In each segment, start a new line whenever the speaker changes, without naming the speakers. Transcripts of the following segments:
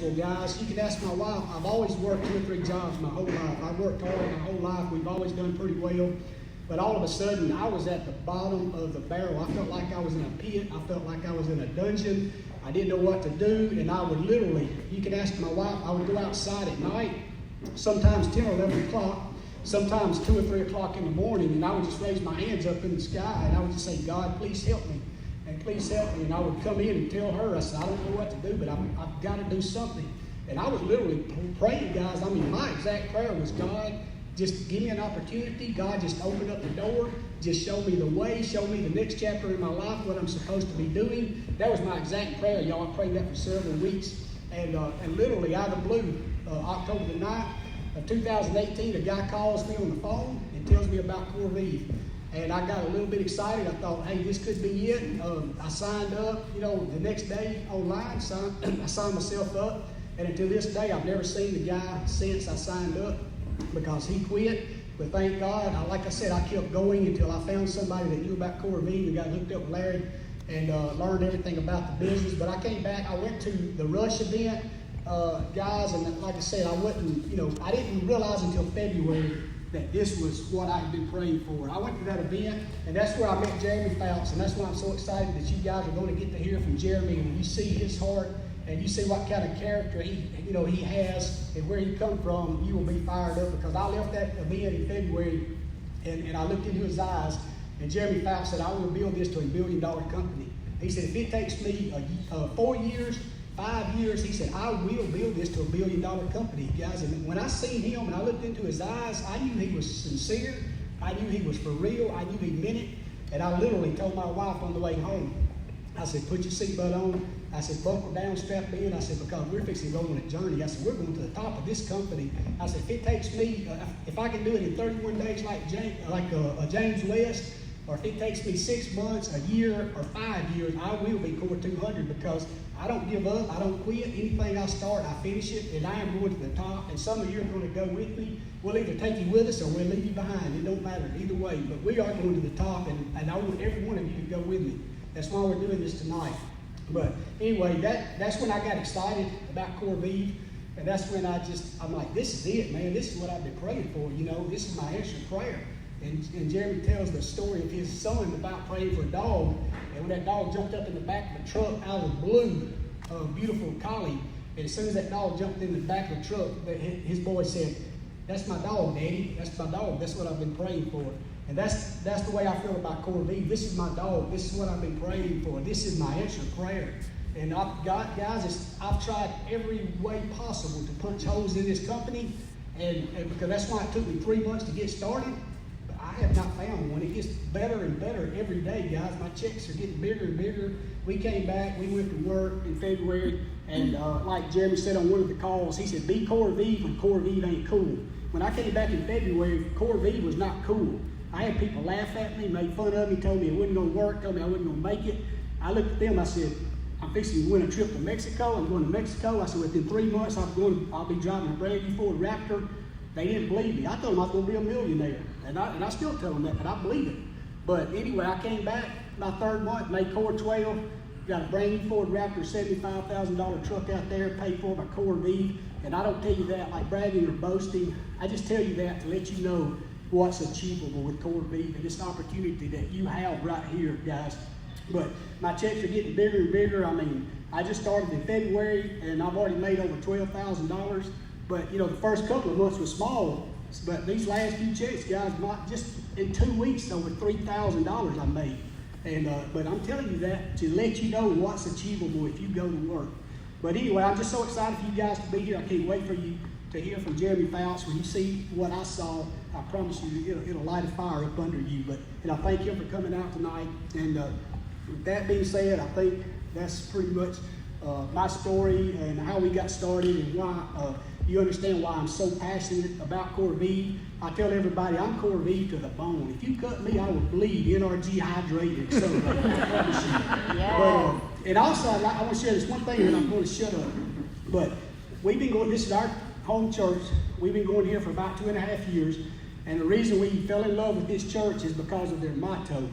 thankful, guys. You can ask my wife. I've always worked 2 or 3 jobs my whole life. I've worked hard my whole life. We've always done pretty well. But all of a sudden, I was at the bottom of the barrel. I felt like I was in a pit. I felt like I was in a dungeon. I didn't know what to do. And I would literally, you can ask my wife, I would go outside at night, sometimes 10 or 11 o'clock, sometimes 2 or 3 o'clock in the morning, and I would just raise my hands up in the sky, and I would just say, God, please help me. And please help me. And I would come in and tell her, I said, I don't know what to do, but I've got to do something. And I was literally praying, guys. I mean, my exact prayer was, God, just give me an opportunity. God, just open up the door. Just show me the way. Show me the next chapter in my life, what I'm supposed to be doing. That was my exact prayer, y'all. I prayed that for several weeks. And literally, out of the blue, October the 9th of 2018, a guy calls me on the phone and tells me about CorVive. And I got a little bit excited. I thought, hey, this could be it. I signed up, the next day online. I signed myself up. And until this day, I've never seen the guy since I signed up because he quit. But thank God, like I said, I kept going until I found somebody that knew about CorVive and got hooked up with Larry and learned everything about the business. But I came back. I went to the Rush event, guys, and like I said, I didn't realize until February that this was what I had been praying for. I went to that event, and that's where I met Jeremy Fouts, and that's why I'm so excited that you guys are going to get to hear from Jeremy, and you see his heart, and you see what kind of character he has, and where he come from. You will be fired up, because I left that event in February, and I looked into his eyes, and Jeremy Fouts said, I will build this to $1 billion company. He said, if it takes me 4 years, 5 years, he said, I will build this to $1 billion company, guys. And when I seen him and I looked into his eyes, I knew he was sincere. I knew he was for real. I knew he meant it. And I literally told my wife on the way home, I said, put your seatbelt on. I said, buckle down, strap in. I said, because we're fixing to go on a journey. I said, we're going to the top of this company. I said, if it takes me, if I can do it in 31 days like James West, or if it takes me 6 months, a year, or 5 years, I will be Core 200, because I don't give up. I don't quit. Anything I start, I finish it, and I am going to the top. And some of you are going to go with me. We'll either take you with us or we'll leave you behind. It don't matter either way. But we are going to the top, and I want every one of you to go with me. That's why we're doing this tonight. But anyway, that's when I got excited about CorVive, and that's when I'm like, this is it, man. This is what I've been praying for. This is my answered prayer. And Jeremy tells the story of his son about praying for a dog. And when that dog jumped up in the back of the truck out of the blue, a beautiful collie, and as soon as that dog jumped in the back of the truck, his boy said, that's my dog, Daddy. That's my dog. That's what I've been praying for. And that's the way I feel about CorVive. This is my dog. This is what I've been praying for. This is my answered prayer. And I've tried every way possible to punch holes in this company, and because that's why it took me 3 months to get started. I have not found one. It gets better and better every day, guys. My checks are getting bigger and bigger. We came back. We went to work in February, and like Jeremy said on one of the calls, he said, be CorVive when CorVive ain't cool. When I came back in February, CorVive was not cool. I had people laugh at me, made fun of me, told me it wasn't going to work, told me I wasn't going to make it. I looked at them, I said, I'm fixing to win a trip to Mexico. I'm going to Mexico. I said, within 3 months, I'll be driving a brand new Ford Raptor. They didn't believe me. I told them I was going to be a millionaire. And I still tell them that, but I believe it. But anyway, I came back my 3rd month, made Core 12, got a brand new Ford Raptor, $75,000 truck out there, paid for by CorVive. And I don't tell you that like bragging or boasting. I just tell you that to let you know what's achievable with CorVive and this opportunity that you have right here, guys. But my checks are getting bigger and bigger. I mean, I just started in February, and I've already made over $12,000. But, the first couple of months was small. But these last few checks, guys, just in 2 weeks, over $3,000 I made. And but I'm telling you that to let you know what's achievable if you go to work. But anyway, I'm just so excited for you guys to be here. I can't wait for you to hear from Jeremy Fouts. When you see what I saw, I promise you it'll light a fire up under you. And I thank him for coming out tonight. And with that being said, I think that's pretty much my story and how we got started and why you understand why I'm so passionate about CorVive. I tell everybody I'm CorVive to the bone. If you cut me, I will bleed energy hydrated. So, I promise you. Yeah. But, and also, I want to share this one thing, and I'm going to shut up. But we've been going. This is our home church. We've been going here for about 2.5 years, and the reason we fell in love with this church is because of their motto.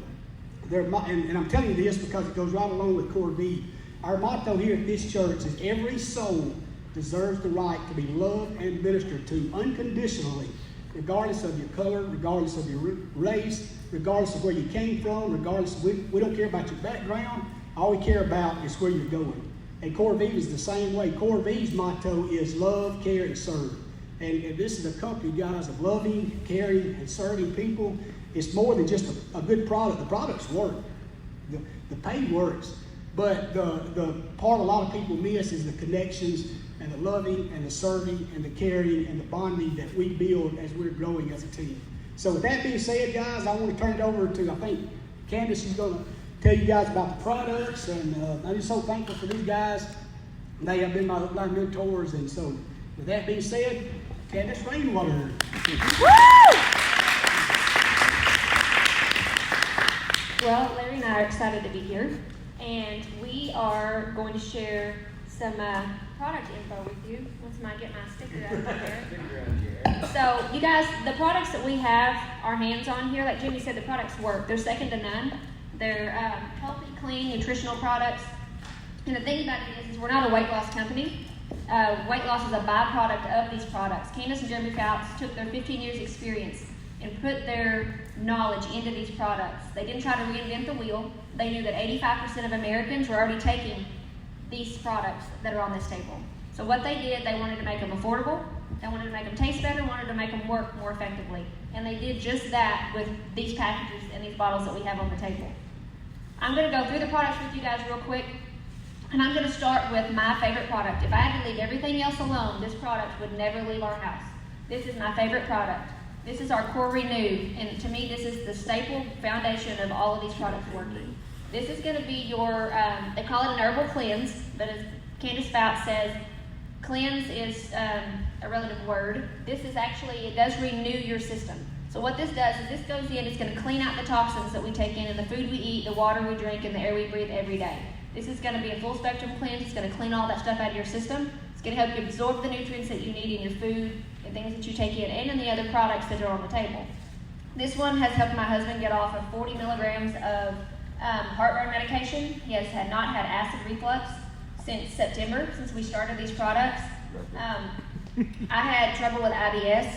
And I'm telling you this because it goes right along with CorVive. Our motto here at this church is every soul deserves the right to be loved and ministered to unconditionally, regardless of your color, regardless of your race, regardless of where you came from, regardless of, we don't care about your background. All we care about is where you're going. And CorVive is the same way. CorVive's motto is love, care, and serve. And this is a company, guys, of loving, caring, and serving people. It's more than just a good product. The products work. The pay works. But the part a lot of people miss is the connections and the loving and the serving and the caring and the bonding that we build as we're growing as a team. So with that being said, guys, I want to turn it over to, I think, Candace is going to tell you guys about the products. And I'm just so thankful for these guys. They have been my mentors. And so with that being said, Candace Rainwater.
Woo! Well, Larry and I are excited to be here, and we are going to share some product info with you. Once I get my sticker out of there. So, you guys, the products that we have our hands on here, like Jimmy said, the products work. They're second to none. They're healthy, clean, nutritional products. And the thing about it is we're not a weight loss company. Weight loss is a byproduct of these products. Candace and Jeremy Fouts took their 15 years experience and put their knowledge into these products. They didn't try to reinvent the wheel. They knew that 85% of Americans were already taking these products that are on this table. So what they did, they wanted to make them affordable, they wanted to make them taste better, wanted to make them work more effectively. And they did just that with these packages and these bottles that we have on the table. I'm going to go through the products with you guys real quick. And I'm going to start with my favorite product. If I had to leave everything else alone, this product would never leave our house. This is my favorite product. This is our Core Renew, and to me, this is the staple foundation of all of these products working. This is going to be your, they call it an herbal cleanse, but as Candace Fouts says, cleanse is a relative word. This is actually, it does renew your system. So what this does is this goes in, it's going to clean out the toxins that we take in and the food we eat, the water we drink, and the air we breathe every day. This is going to be a full spectrum cleanse. It's going to clean all that stuff out of your system. It's going to help you absorb the nutrients that you need in your food and things that you take in and in the other products that are on the table. This one has helped my husband get off of 40 milligrams of heartburn medication. He has not had acid reflux since September, since we started these products. I had trouble with IBS.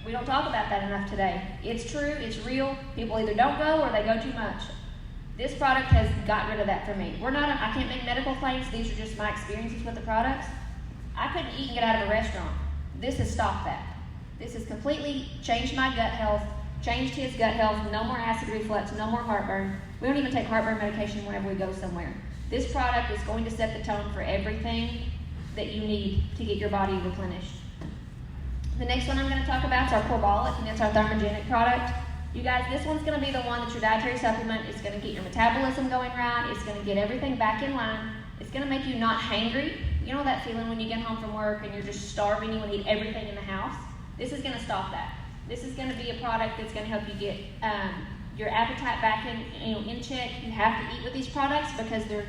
We don't talk about that enough today. It's true, it's real. People either don't go or they go too much. This product has got rid of that for me. I can't make medical claims. These are just my experiences with the products. I couldn't eat and get out of a restaurant. This has stopped that. This has completely changed my gut health, changed his gut health, no more acid reflux, no more heartburn. We don't even take heartburn medication whenever we go somewhere. This product is going to set the tone for everything that you need to get your body replenished. The next one I'm going to talk about is our Bolic, and it's our thermogenic product. You guys, this one's going to be the one that's your dietary supplement. It's going to get your metabolism going right. It's going to get everything back in line. It's going to make you not hangry. You know that feeling when you get home from work and you're just starving, you want to eat everything in the house? This is going to stop that. This is going to be a product that's going to help you get your appetite back in check. You have to eat with these products because this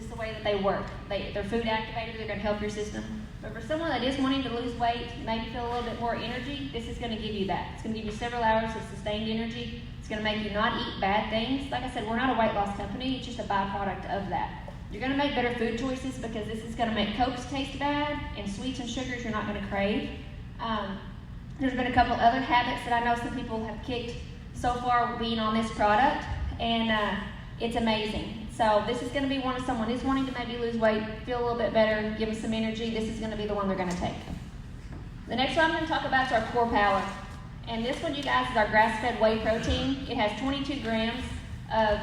is the way that they work. They're food activated. They're going to help your system. But for someone that is wanting to lose weight, maybe feel a little bit more energy, this is going to give you that. It's going to give you several hours of sustained energy. It's going to make you not eat bad things. Like I said, we're not a weight loss company. It's just a byproduct of that. You're going to make better food choices because this is going to make Cokes taste bad and sweets and sugars you're not going to crave. There's been a couple other habits that I know some people have kicked so far being on this product, and it's amazing. So this is going to be one of someone who's wanting to maybe lose weight, feel a little bit better, give them some energy. This is going to be the one they're going to take. The next one I'm going to talk about is our Core Power. And this one, you guys, is our grass-fed whey protein. It has 22 grams of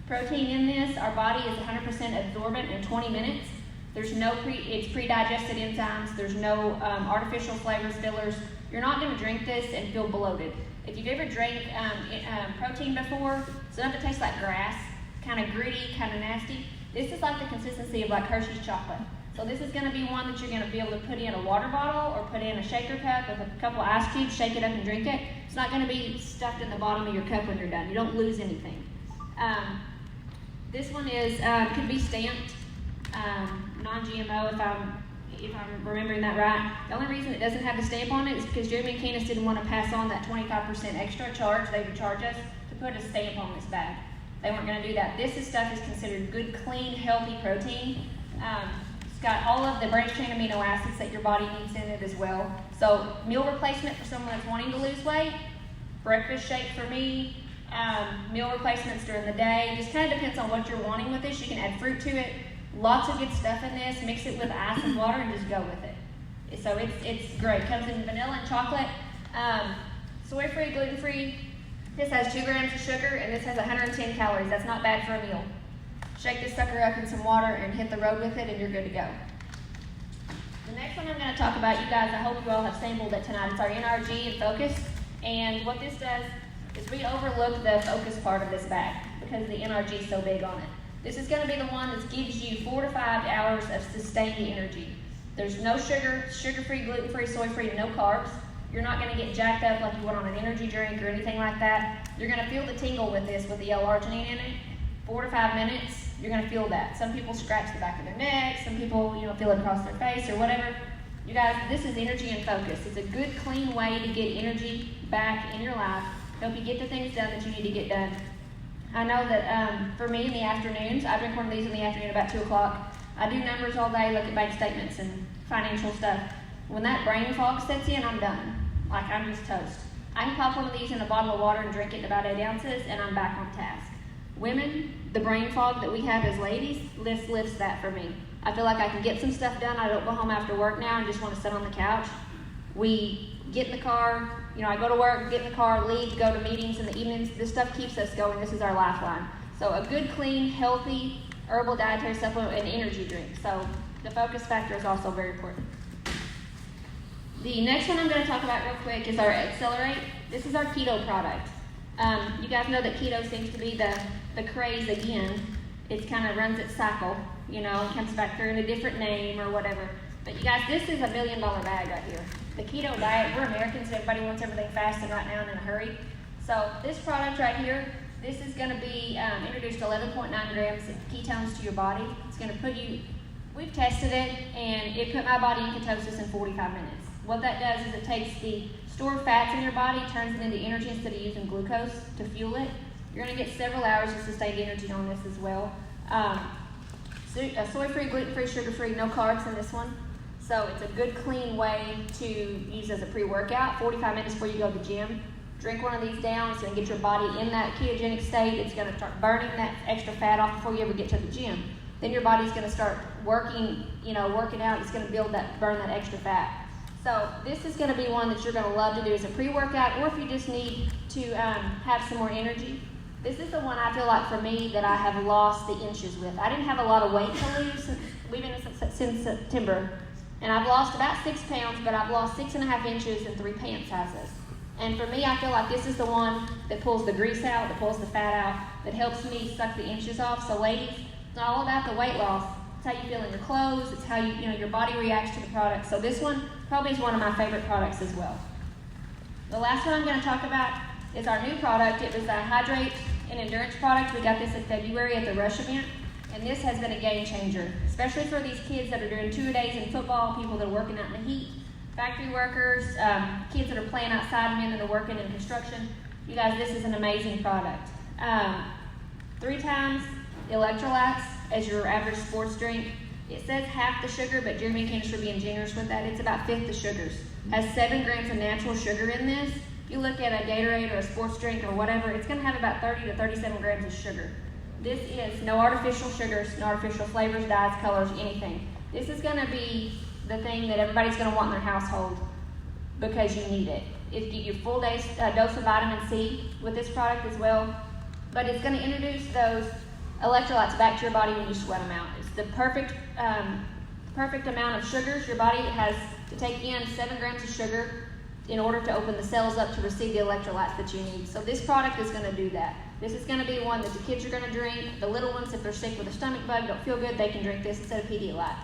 protein in this. Our body is 100% absorbent in 20 minutes. There's no it's pre-digested enzymes. There's no artificial flavors, fillers. You're not going to drink this and feel bloated. If you've ever drank protein before, sometimes it tastes like grass, kind of gritty, kind of nasty. This is like the consistency of like Hershey's chocolate. So this is going to be one that you're going to be able to put in a water bottle or put in a shaker cup with a couple of ice cubes, shake it up and drink it. It's not going to be stuffed in the bottom of your cup when you're done. You don't lose anything. This one is could be stamped non-GMO if I'm remembering that right. The only reason it doesn't have the stamp on it is because Jeremy and Candace didn't want to pass on that 25% extra charge they would charge us to put a stamp on this bag. They weren't going to do that. This stuff is considered good, clean, healthy protein. got all of the branched chain amino acids that your body needs in it as well. So meal replacement for someone that's wanting to lose weight, breakfast shake for me, meal replacements during the day. Just kind of depends on what you're wanting with this. You can add fruit to it. Lots of good stuff in this. Mix it with ice and water and just go with it. So it's great. Comes in vanilla and chocolate. Soy-free, gluten-free. This has 2 grams of sugar and this has 110 calories. That's not bad for a meal. Shake this sucker up in some water and hit the road with it and you're good to go. The next one I'm going to talk about, you guys, I hope you all have sampled it tonight. It's our NRG and Focus. And what this does is we overlook the focus part of this bag because the NRG is so big on it. This is going to be the one that gives you 4 to 5 hours of sustained energy. There's no sugar, sugar-free, gluten-free, soy-free, no carbs. You're not going to get jacked up like you would on an energy drink or anything like that. You're going to feel the tingle with this with the L-arginine in it. 4 to 5 minutes, you're going to feel that. Some people scratch the back of their neck. Some people, feel it across their face or whatever. You guys, this is energy and focus. It's a good, clean way to get energy back in your life. Help you get the things done that you need to get done. I know that for me in the afternoons, I drink one of these in the afternoon about 2 o'clock. I do numbers all day, look at bank statements and financial stuff. When that brain fog sets in, I'm done. Like, I'm just toast. I can pop one of these in a bottle of water and drink it in about 8 ounces, and I'm back on task. Women, the brain fog that we have as ladies lifts that for me. I feel like I can get some stuff done. I don't go home after work now and just want to sit on the couch. We get in the car, I go to work, get in the car, leave, go to meetings in the evenings. This stuff keeps us going. This is our lifeline. So a good, clean, healthy, herbal dietary supplement and energy drink. So the focus factor is also very important. The next one I'm going to talk about real quick is our Accelerate. This is our keto product. You guys know that keto seems to be the craze again. It kind of runs its cycle, it comes back through in a different name or whatever. But you guys, this is $1 million bag right here. The keto diet, we're Americans, so everybody wants everything fast and right now and in a hurry. So this product right here, this is going to be introduced 11.9 grams of ketones to your body. It's going to put you, we've tested it, and it put my body in ketosis in 45 minutes. What that does is it takes the stored fats in your body, turns it into energy instead of using glucose to fuel it. You're going to get several hours of sustained energy on this as well. Soy-free, gluten-free, sugar-free, no carbs in this one. So it's a good, clean way to use as a pre-workout. 45 minutes before you go to the gym. Drink one of these down. It's going to get your body in that ketogenic state. It's going to start burning that extra fat off before you ever get to the gym. Then your body's going to start working out. It's going to burn that extra fat. So this is going to be one that you're going to love to do as a pre-workout, or if you just need to have some more energy. This is the one I feel like for me that I have lost the inches with. I didn't have a lot of weight to lose. We've been since September. And I've lost about 6 pounds, but I've lost 6.5 inches in 3 pant sizes. And for me, I feel like this is the one that pulls the grease out, that pulls the fat out, that helps me suck the inches off. So ladies, it's not all about the weight loss. It's how you feel in your clothes. It's how your body reacts to the product. So this one probably is one of my favorite products as well. The last one I'm going to talk about is our new product. It was a Hydrate and Endurance product. We got this in February at the Rush event. And this has been a game changer, especially for these kids that are doing 2-a-days in football, people that are working out in the heat, factory workers, kids that are playing outside, men that are working in construction. You guys, this is an amazing product. 3 times electrolytes as your average sports drink. It says half the sugar, but Jeremy and Candace are being generous with that. It's about 1/5 the sugars. Has 7 grams of natural sugar in this. If you look at a Gatorade or a sports drink or whatever, it's going to have about 30 to 37 grams of sugar. This is no artificial sugars, no artificial flavors, dyes, colors, anything. This is going to be the thing that everybody's going to want in their household because you need it. It gives you a full dose of vitamin C with this product as well, but it's going to introduce those electrolytes back to your body when you sweat them out. It's the perfect amount of sugars. Your body has to take in 7 grams of sugar in order to open the cells up to receive the electrolytes that you need. So this product is going to do that. This is going to be one that the kids are going to drink. The little ones, if they're sick with a stomach bug, don't feel good, they can drink this instead of Pedialyte.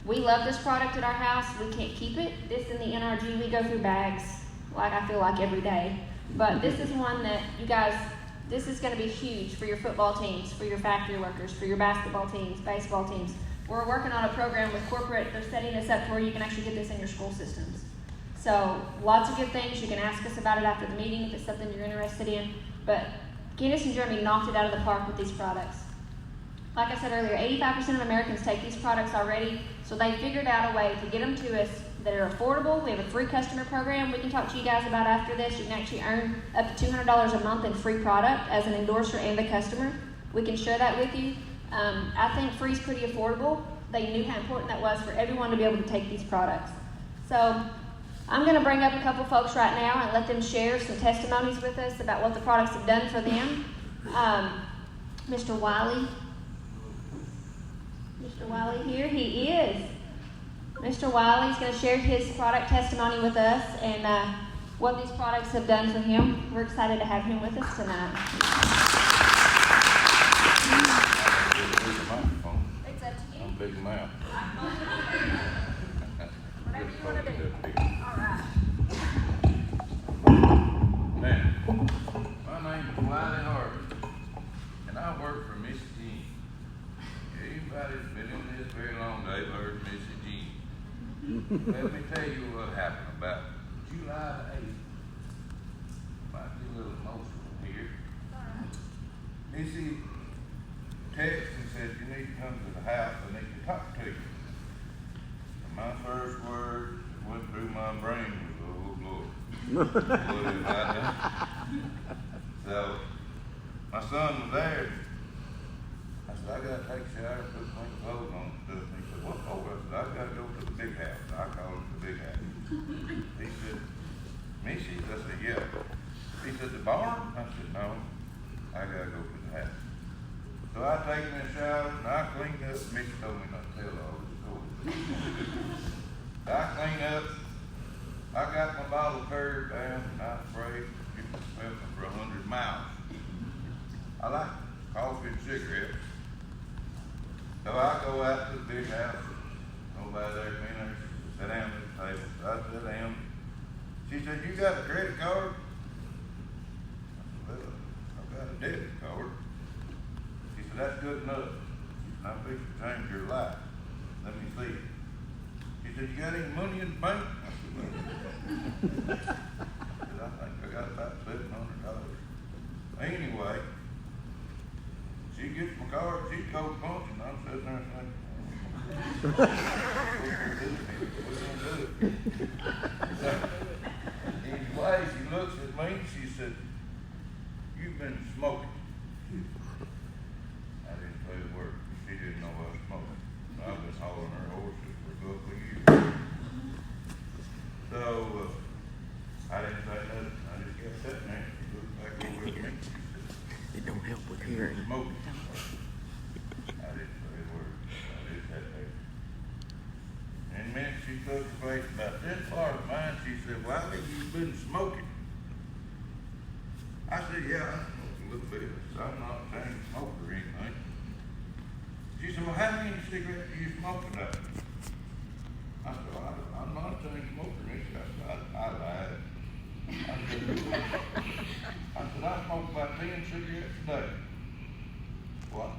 We love this product at our house. We can't keep it. This and the NRG, we go through bags, like I feel like every day. But this is one that you guys, this is going to be huge for your football teams, for your factory workers, for your basketball teams, baseball teams. We're working on a program with corporate. They're setting this up to where you can actually get this in your school systems. So lots of good things. You can ask us about it after the meeting if it's something you're interested in. But Candace and Jeremy knocked it out of the park with these products. like I said earlier, 85% of Americans take these products already, so they figured out a way to get them to us that are affordable. We have a free customer program we can talk to you guys about after this. You can actually earn up to $200 a month in free product as an endorser and a customer. We can share that with you. I think free is pretty affordable. They knew how important that was for everyone to be able to take these products. So I'm going to bring up a couple folks right now and let them share some testimonies with us about what the products have done for them. Mr. Wiley. Mr. Wiley here, he is. Mr. Wiley is going to share his product testimony with us and what these products have done for him. We're excited to have him with us tonight. It's up to you.
I'm big mouth.
Whatever you want to do. All right.
Man, my name is Wiley Harvey, and I work for Missy Jean. Anybody that's been in this very long, they've heard Missy Jean. Let me tell you what happened about July 8th. Might be a little emotional here. Missy texted and said, you need to come to the house, I need to talk to you. And my first word that went through my brain was, oh Lord. What have I done? So, my son was there. I said, I gotta take a shower, put my clothes on and stuff. And he said, what for? I said, I gotta go to the big house. I call it the big house. He said, Missy's? I said, yeah. He said, the barn? I said, no. I gotta go to the house. So I take me a shower and I cleaned up. Missy told me not to tell all the stories. I cleaned up. I got my bottle curved down and I sprayed. It was smelling for 100 miles. I like coffee and cigarettes. So I go out to the big house. Nobody there, me and her sit down at the table. So I sit down. She said, you got a credit card? I said, well, I've got a debit card. She said, that's good enough. I'm fixing to change your life. Let me see it. She said, you got any money in the bank? I said, well, I said, I think I got about $700. Anyway, she gets my card, she goes punching, I'm sitting there thinking, we're gonna do it. So, anyway, she looks at me, she said, you've been smoking. I didn't say a word. She didn't know I was smoking. So I've been hauling her horses for a couple of years. So I didn't say nothing. I just kept sitting there. She looked back over at me.
It don't help with hearing.
Smoking. I didn't say a word. I just sat there. And then she took her face about this far of mine. She said, well, I think you've been smoking. I said, yeah, I smoke a little bit. So I'm not a chain smoker or anything. She said, well, how many cigarettes do you smoke a day? I said, well, I'm not a chain smoker. And she said, I lied. I said, I smoke about 10 cigarettes a day. Well,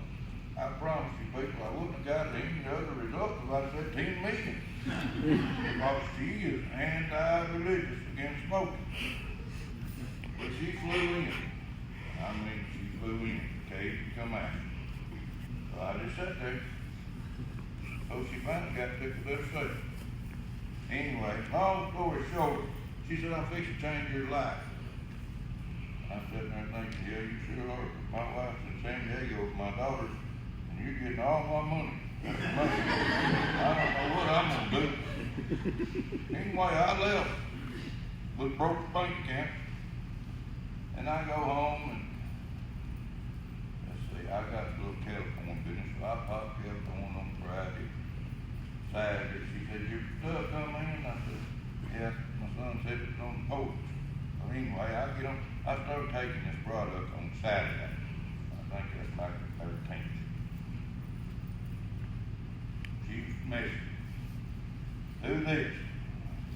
I promise you people, I wouldn't have got any other result if I said 10 million. Because she is anti-religious against smoking. But she flew in. I mean, she flew in. Cave to come out. So I just sat there. So she finally got to the other side. Anyway, long story short, she said, I'm fixing to change your life. I sat there thinking, yeah, you sure are. My wife's in San Diego with my daughters, and you're getting all my money. I don't know what I'm going to do. Anyway, I left with broke bank account, and I go home, and let's see, I got a little kettle corn business, so I popped kettle corn on Friday. Saturday, she said, your stuff come in? I said, yeah, my son said it's on the porch. So anyway, I started taking this product on Saturday. I think that's like the 13th. She was messing. Do this.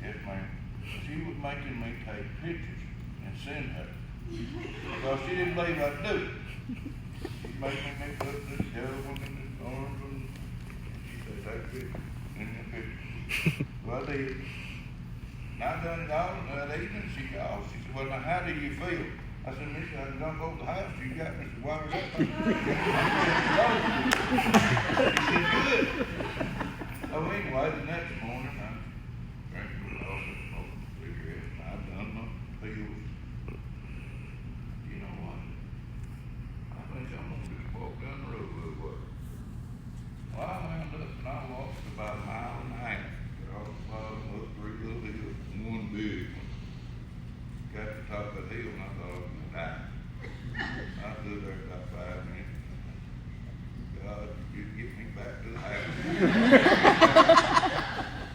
Yes, ma'am. She was making me take pictures and send her. Because she didn't believe I'd do it. She's making me put this yellow one in this orange one. She said, take pictures. Send me pictures. Well, I did. And I done it all, and that evening she called. She said, well, now how do you feel? I said, Miss, I can jump over the house. You got Mr. Wired up. She said, good. Oh, anyway, the next morning, I'm drinking coffee, smoking a cigarette, and I've done my pills. You know what? I think I'm gonna just walk down the road a little way. Well, I wound up and I walked about a mile and a half. Got off the bottom, up 3 little hills, and one big one. Got to the top of the hill and I thought I was gonna die. I stood there about 5 minutes. God, you get me back to the house.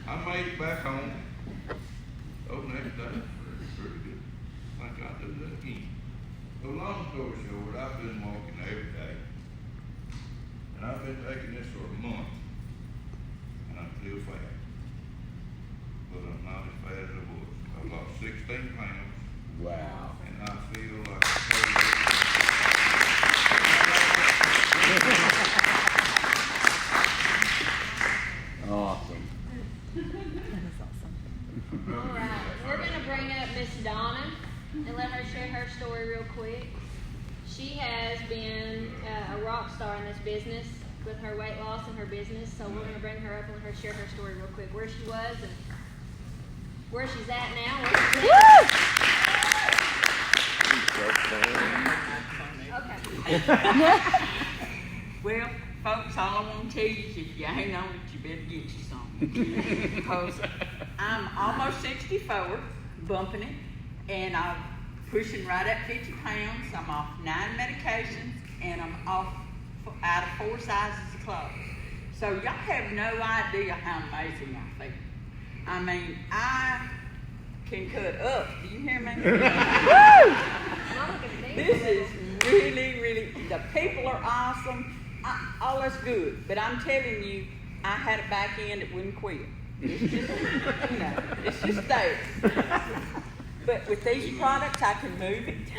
I made it back home. Oh, next day, pretty good. I think I'll do that again. So long story short, I've been walking every day. And I've been taking this for a month. And I'm still fat. But I'm not as fat as I was. I've lost 16 pounds.
Wow.
And I feel like
Awesome.
All right, we're going to bring up Miss Donna and let her share her story real quick. She has been a rock star in this business with her weight loss and her business, so we're going to bring her up and let her share her story real quick, where she was and where she's at now. Okay.
Well, folks, all I want to tell you is if you ain't on it, you better get you some. Because I'm almost 64, bumping it, and I'm pushing right at 50 pounds. I'm off 9 medications, and I'm off out of 4 sizes of clothes. So y'all have no idea how amazing I feel. I mean, I can cut up. Do you hear me? This is really, really, the people are awesome. All that's good. But I'm telling you, I had a back end that wouldn't quit. It's just, you know, it's just there. But with these products, I can move it.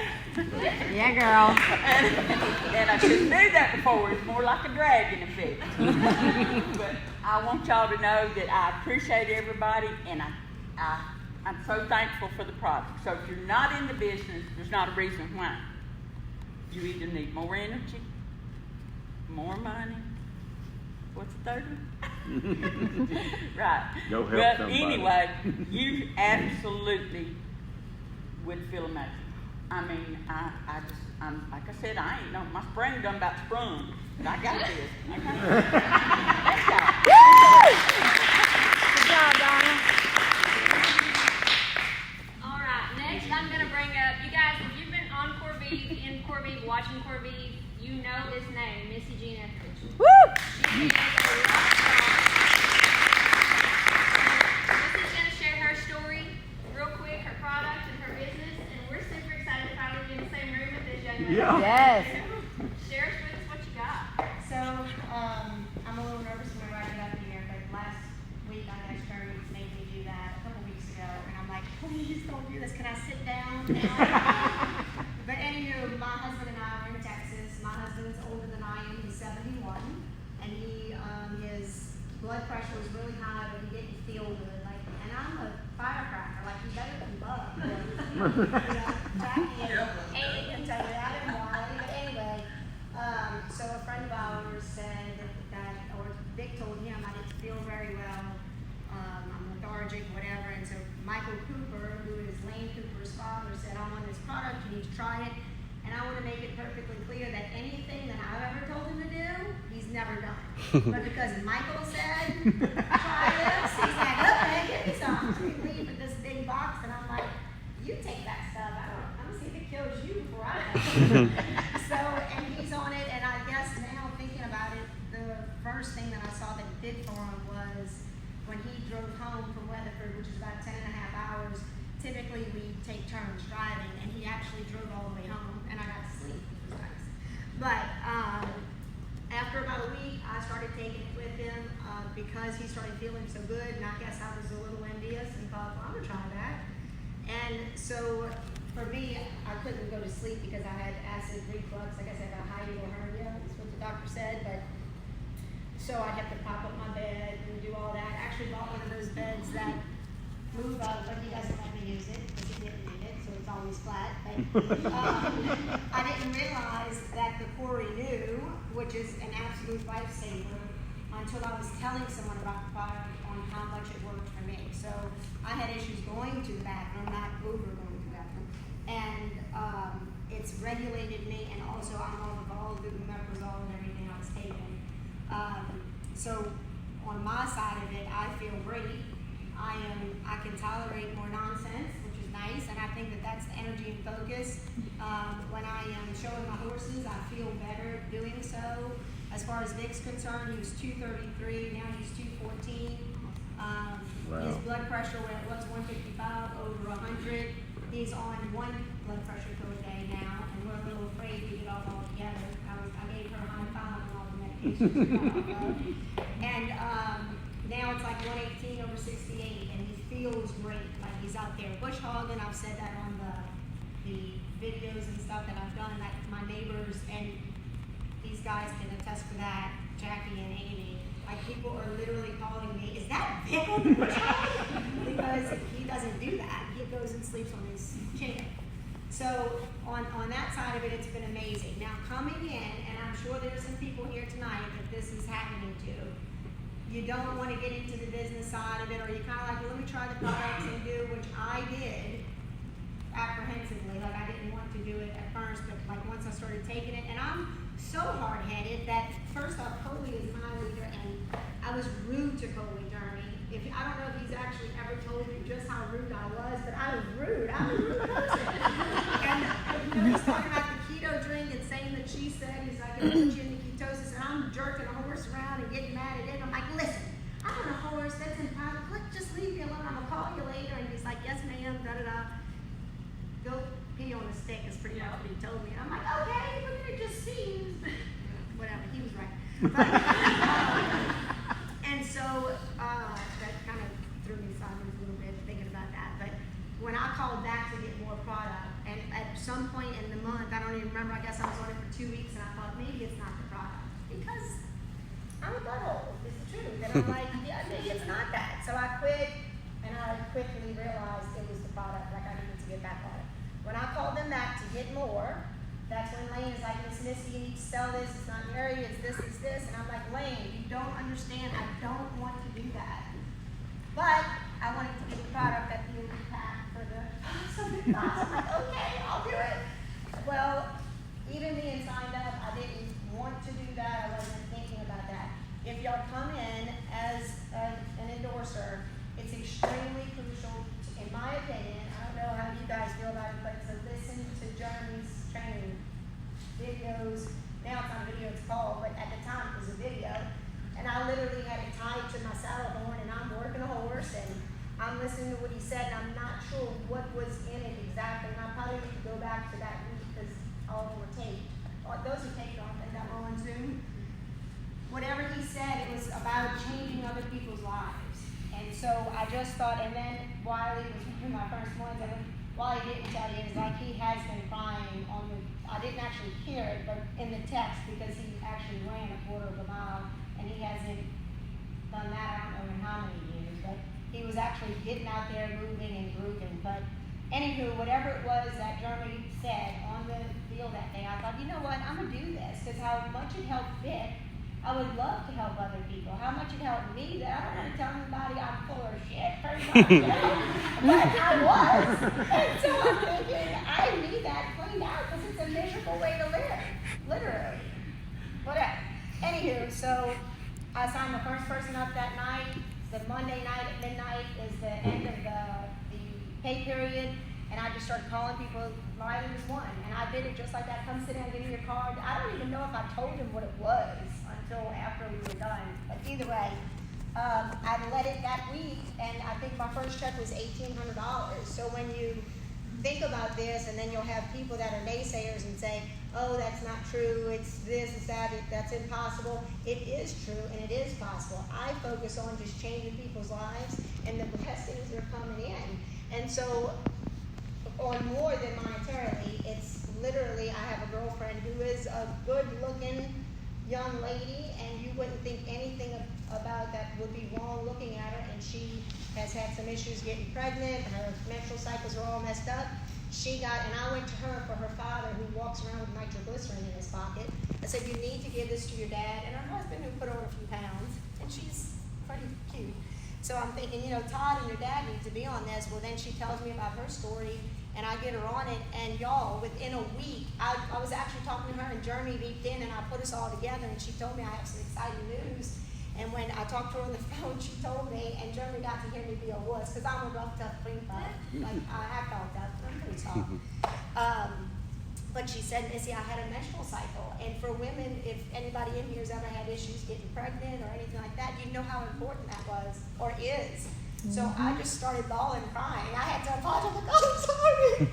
Yeah, girl.
And I couldn't do that before. It's more like a dragon effect. But I want y'all to know that I appreciate everybody, and I'm so thankful for the product. So if you're not in the business, there's not a reason why. You either need more energy, more money. What's the third one? Right.
Go help
but
somebody.
Anyway, you absolutely would feel amazing. I mean, I'm like I said, I ain't know, my spring done about sprung, but I got this. Okay? Let's go.
Good job, Donna.
All right, next I'm going to bring up, you guys, if you've been on CorVive, in CorVive, watching CorVive, you know this name, Missy Jean Etheridge.
Woo!
She is a rock star. Missy's going to share her story real quick, her product and her business, and we're super excited to finally be in the same room with this young lady.
Yeah.
Yes.
Share with us what you got.
So, I'm a little nervous when I get up here, but last week I asked Jeremy to make me do that a couple weeks ago, and I'm like, please don't do this, can I sit down now? But anywho, my husband and I are in Texas. My husband's older than I am, he's 71, and his blood pressure was really high, but he didn't feel good, and I'm a firecracker, you better than Bug. Back in, Amy can tell you that and why, but anyway, so a friend of ours said or Vic told him I didn't feel very well, I'm lethargic, whatever, and so Michael Cooper, who is Lane Cooper's father, said, I'm on this product, you need to try it, and I want to make it perfectly clear that anything that I've ever told him to do, he's never done. But because Michael said, try this, he's like, okay, give me some. So we leave with this big box, and I'm like, you take that stuff, I'm going to see if it kills you before I do. So, and he's on it, and I guess now thinking about it, the first thing that I saw that it did for him was when he drove home from Weatherford, which is about 10 and a half hours. Typically we take turns driving, and he actually drove all the way home, and I got to sleep, which was nice. But after about a week, I started taking it with him because he started feeling so good, and I guess I was a little envious and thought, well, I'm gonna try that. And so for me, I couldn't go to sleep because I had acid reflux. I guess I got hiatal hernia, that's what the doctor said. But so I'd have to pop up my bed and do all that. I actually bought one of those beds that move up, but he doesn't let me use it because he didn't need it, so it's always flat. But I didn't realize that the CorVive, which is an absolute lifesaver, until I was telling someone about the product on how much it worked for me. So I had issues going to the bathroom, not over going to the bathroom, and it's regulated me, and also I'm off of all the omeprazole and everything I was taking. So on my side of it, I feel great. I can tolerate more nonsense, which is nice, and I think that that's the energy and focus. When I am showing my horses, I feel better doing so. As far as Vic's concerned, he was 233, now he's 214. His blood pressure was 155 over 100. He's on one blood pressure pill a day now, and we're a little afraid to get off altogether. I gave her a high five on all the medications we got off of. And now it's like 118 over 68, and he feels great, like he's out there bush hogging. I've said that on the videos and stuff that I've done, that my neighbors and these guys can attest to that, Jackie and Amy. Like, people are literally calling me, is that Vic on the bush hog? Because he doesn't do that. He goes and sleeps on his chair. So on that side of it, it's been amazing. Now coming in, and I'm sure there's some people here tonight that this is happening to, you don't want to get into the business side of it, or you kind of like, well, let me try the products and do, which I did apprehensively. Like, I didn't want to do it at first, but like once I started taking it, and I'm so hard-headed that first off, Coley is my leader, and I was rude to Coley, Jeremy. I don't know if he's actually ever told you just how rude I was, but I was rude. I was a rude person. And he's talking about the keto drink and saying that she said, he's like, it'll put you into ketosis, and I'm jerking a horse around and getting mad at it. I'm like, listen, I'm on a horse that's in private. Look, just leave me alone. I'm gonna call you later. And he's like, yes, ma'am. Da da da. Go pee on a stick is pretty much what he told me. And I'm like, okay, we're gonna just see. Whatever. He was right. But, and so that kind of threw me sideways a little bit thinking about that. But when I called back to get more product, and at some point in the month, I don't even remember, I guess I was on it for 2 weeks, and I thought maybe it's not the product. Because I'm a butthole, it's the truth. And I'm like, yeah, maybe it's not that. So I quit, and I quickly realized it was the product, like I needed to get back on it. When I called them back to get more, that's when Lane is like, Miss Missy, you need to sell this, it's not in your area, it's this, it's this. And I'm like, Lane, you don't understand, I don't want to do that. But I wanted to get a product that you would pack for the $75. I'm like, okay, I'll do it. Well, even being signed up, I didn't want to do that, I wasn't thinking about that. If y'all come in as an endorser, it's extremely crucial, in my opinion. I don't know how you guys feel about it, but to listen to Jeremy's training videos. Now it's not a video, it's called, but at the time it was a video. And I literally had it tied to my saddle horn, and I'm working a horse, and I'm listening to what he said, and I'm not sure what was in it exactly. And I probably need to go back to that week because all of them were taped. Those are taped on, and that were on Zoom. Whatever he said, it was about changing other people's lives. And so I just thought, and then Wiley was one of my first ones, and Wiley didn't tell you, is like he has been crying on the, I didn't actually hear it, but in the text, because he actually ran a quarter of a mile, and he hasn't done that, I don't know in how many years, but he was actually getting out there, moving and grooving. But anywho, whatever it was that Jeremy said on the field that day, I thought, you know what, I'm gonna do this, because how much it helped Vic, I would love to help other people. How much it helped me that I don't have to tell anybody I'm full of shit, pretty much, you know? But I was. And so I'm thinking, I need that cleaned out because it's a miserable way to live, literally. Whatever. Anywho, so I signed the first person up that night. The Monday night at midnight is the end of the pay period. And I just started calling people. Riley was one. And I did it just like that. Come sit down, give me your card. I don't even know if I told him what it was until after we were done. But either way, I let it that week, and I think my first check was $1,800. So when you think about this, and then you'll have people that are naysayers and say, oh, that's not true, it's this, it's that, that's impossible. It is true, and it is possible. I focus on just changing people's lives, and the blessings are coming in. And so, on more than monetarily, it's literally, I have a girlfriend who is a good-looking young lady, and you wouldn't think anything about that would be wrong looking at her, and she has had some issues getting pregnant, her menstrual cycles are all messed up. And I went to her for her father who walks around with nitroglycerin in his pocket. I said, you need to give this to your dad and her husband who put on a few pounds, and she's pretty cute. So I'm thinking, Todd and your dad need to be on this. Well, then she tells me about her story, and I get her on it, and y'all, within a week, I was actually talking to her, and Jeremy beeped in, and I put us all together, and she told me I have some exciting news. And when I talked to her on the phone, she told me, and Jeremy got to hear me be a wuss, because I'm a rough, tough queen bug. Like, I act all tough, but I'm pretty soft. But she said, Missy, I had a menstrual cycle. And for women, if anybody in here has ever had issues getting pregnant or anything like that, you know how important that was, or is. So I just started bawling, crying. I had to apologize, like, oh, I'm sorry,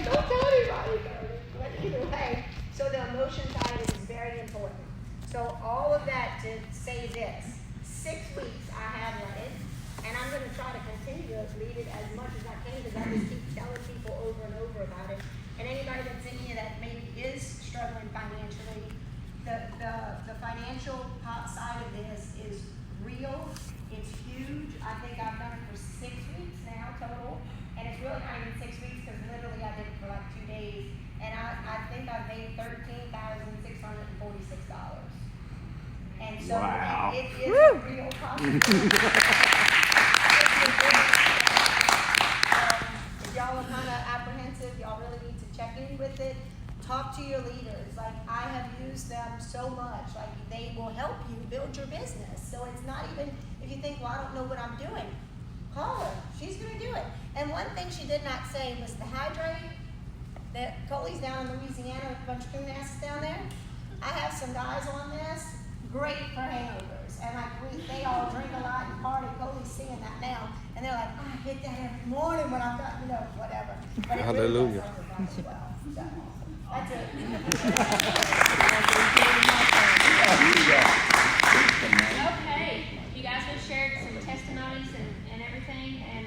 don't tell anybody. But either way, so the emotion side is very important. So all of that to say this, 6 weeks I have led it, and I'm going to try to continue to lead it as much as I can, because I just keep telling people over and over about it. And anybody that's in here that maybe is struggling financially, the financial side of this is real. It's huge. I think I've done it for 6 weeks now total, and it's really not even 6 weeks because literally I did it for like 2 days, and I think I've made $13,646. And so
wow.
it is a real process. If y'all are kind of apprehensive, y'all really need to check in with it. Talk to your leaders. Like, I have used them so much. Like, they will help you build your business. So it's not even, if you think, well, I don't know what I'm doing, call her. She's going to do it. And one thing she did not say was the hydrate. That Coley's down in Louisiana with a bunch of coon asses down there. I have some guys on this. Great for hangovers. And like they all drink a lot and party. Coley's seeing that now. And they're like, I hit that every morning when I'm done, whatever. But it
Hallelujah.
really does help as well. So, that's it.
Okay, you guys have shared some testimonies and everything, and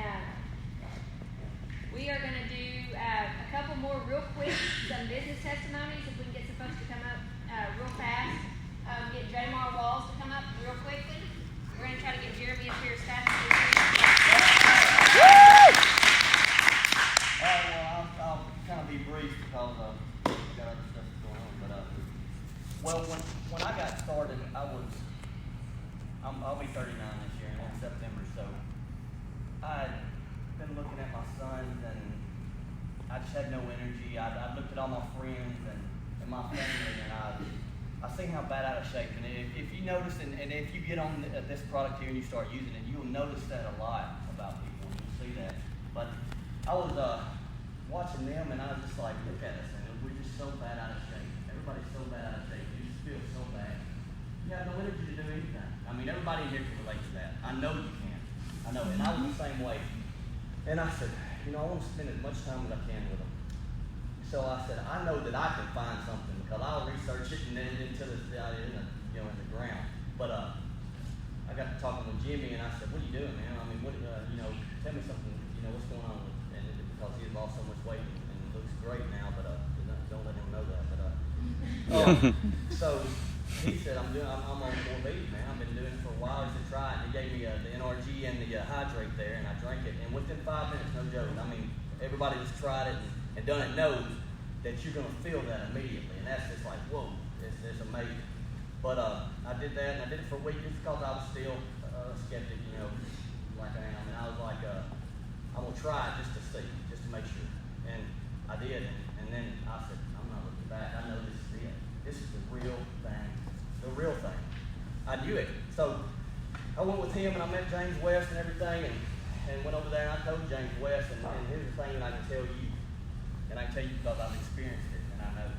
we are going to do a couple more real quick, some business testimonies, if we can get some folks to come up real fast. Get Jamar Walls to come up real quickly. We're going to try to get Jeremy up here as fast as we can.
I'll kind of be brief because we've got other stuff going on. But when I got started, I'll be 39 this year in September. So I'd been looking at my sons, and I just had no energy. I looked at all my friends and my family, and I seen how bad out of shape. And if you notice, and if you get on this product here and you start using it, you'll notice that a lot about people. You'll see that. But I was watching them, and I was just like, look at us, and we're just so bad out of shape. Everybody's so bad out of shape. You just feel so bad. You have no energy to do anything. I mean, everybody here can relate to that. I know you can. I know. And I was the same way. And I said, I want to spend as much time as I can with them. So I said, I know that I can find something, because I'll research it and then until it's down in the ground. But I got to talking with Jimmy, and I said, what are you doing, man? I mean, tell me something, what's going on with, and because he had lost so much weight and it looks great now, but don't let him know that. But so he said, I'm on CorVive, man. I've been doing it for a while. He said, try it. And he gave me the NRG and the hydrate there, and I drank it. And within 5 minutes, no joke. I mean, everybody that's tried it and done it knows that you're going to feel that immediately. And that's just like, whoa, it's amazing. But I did that, and I did it for a week just because I was still a skeptic, like I am. And I was like, I'm going to try it just to see, just to make sure. And I did. And then I said, I'm not looking back. I know this is it. This is the real thing. The real thing. I knew it. So I went with him, and I met James West and everything, and went over there, and I told James West, and here's the thing that I can tell you, and I can tell you because I've experienced it, and I know,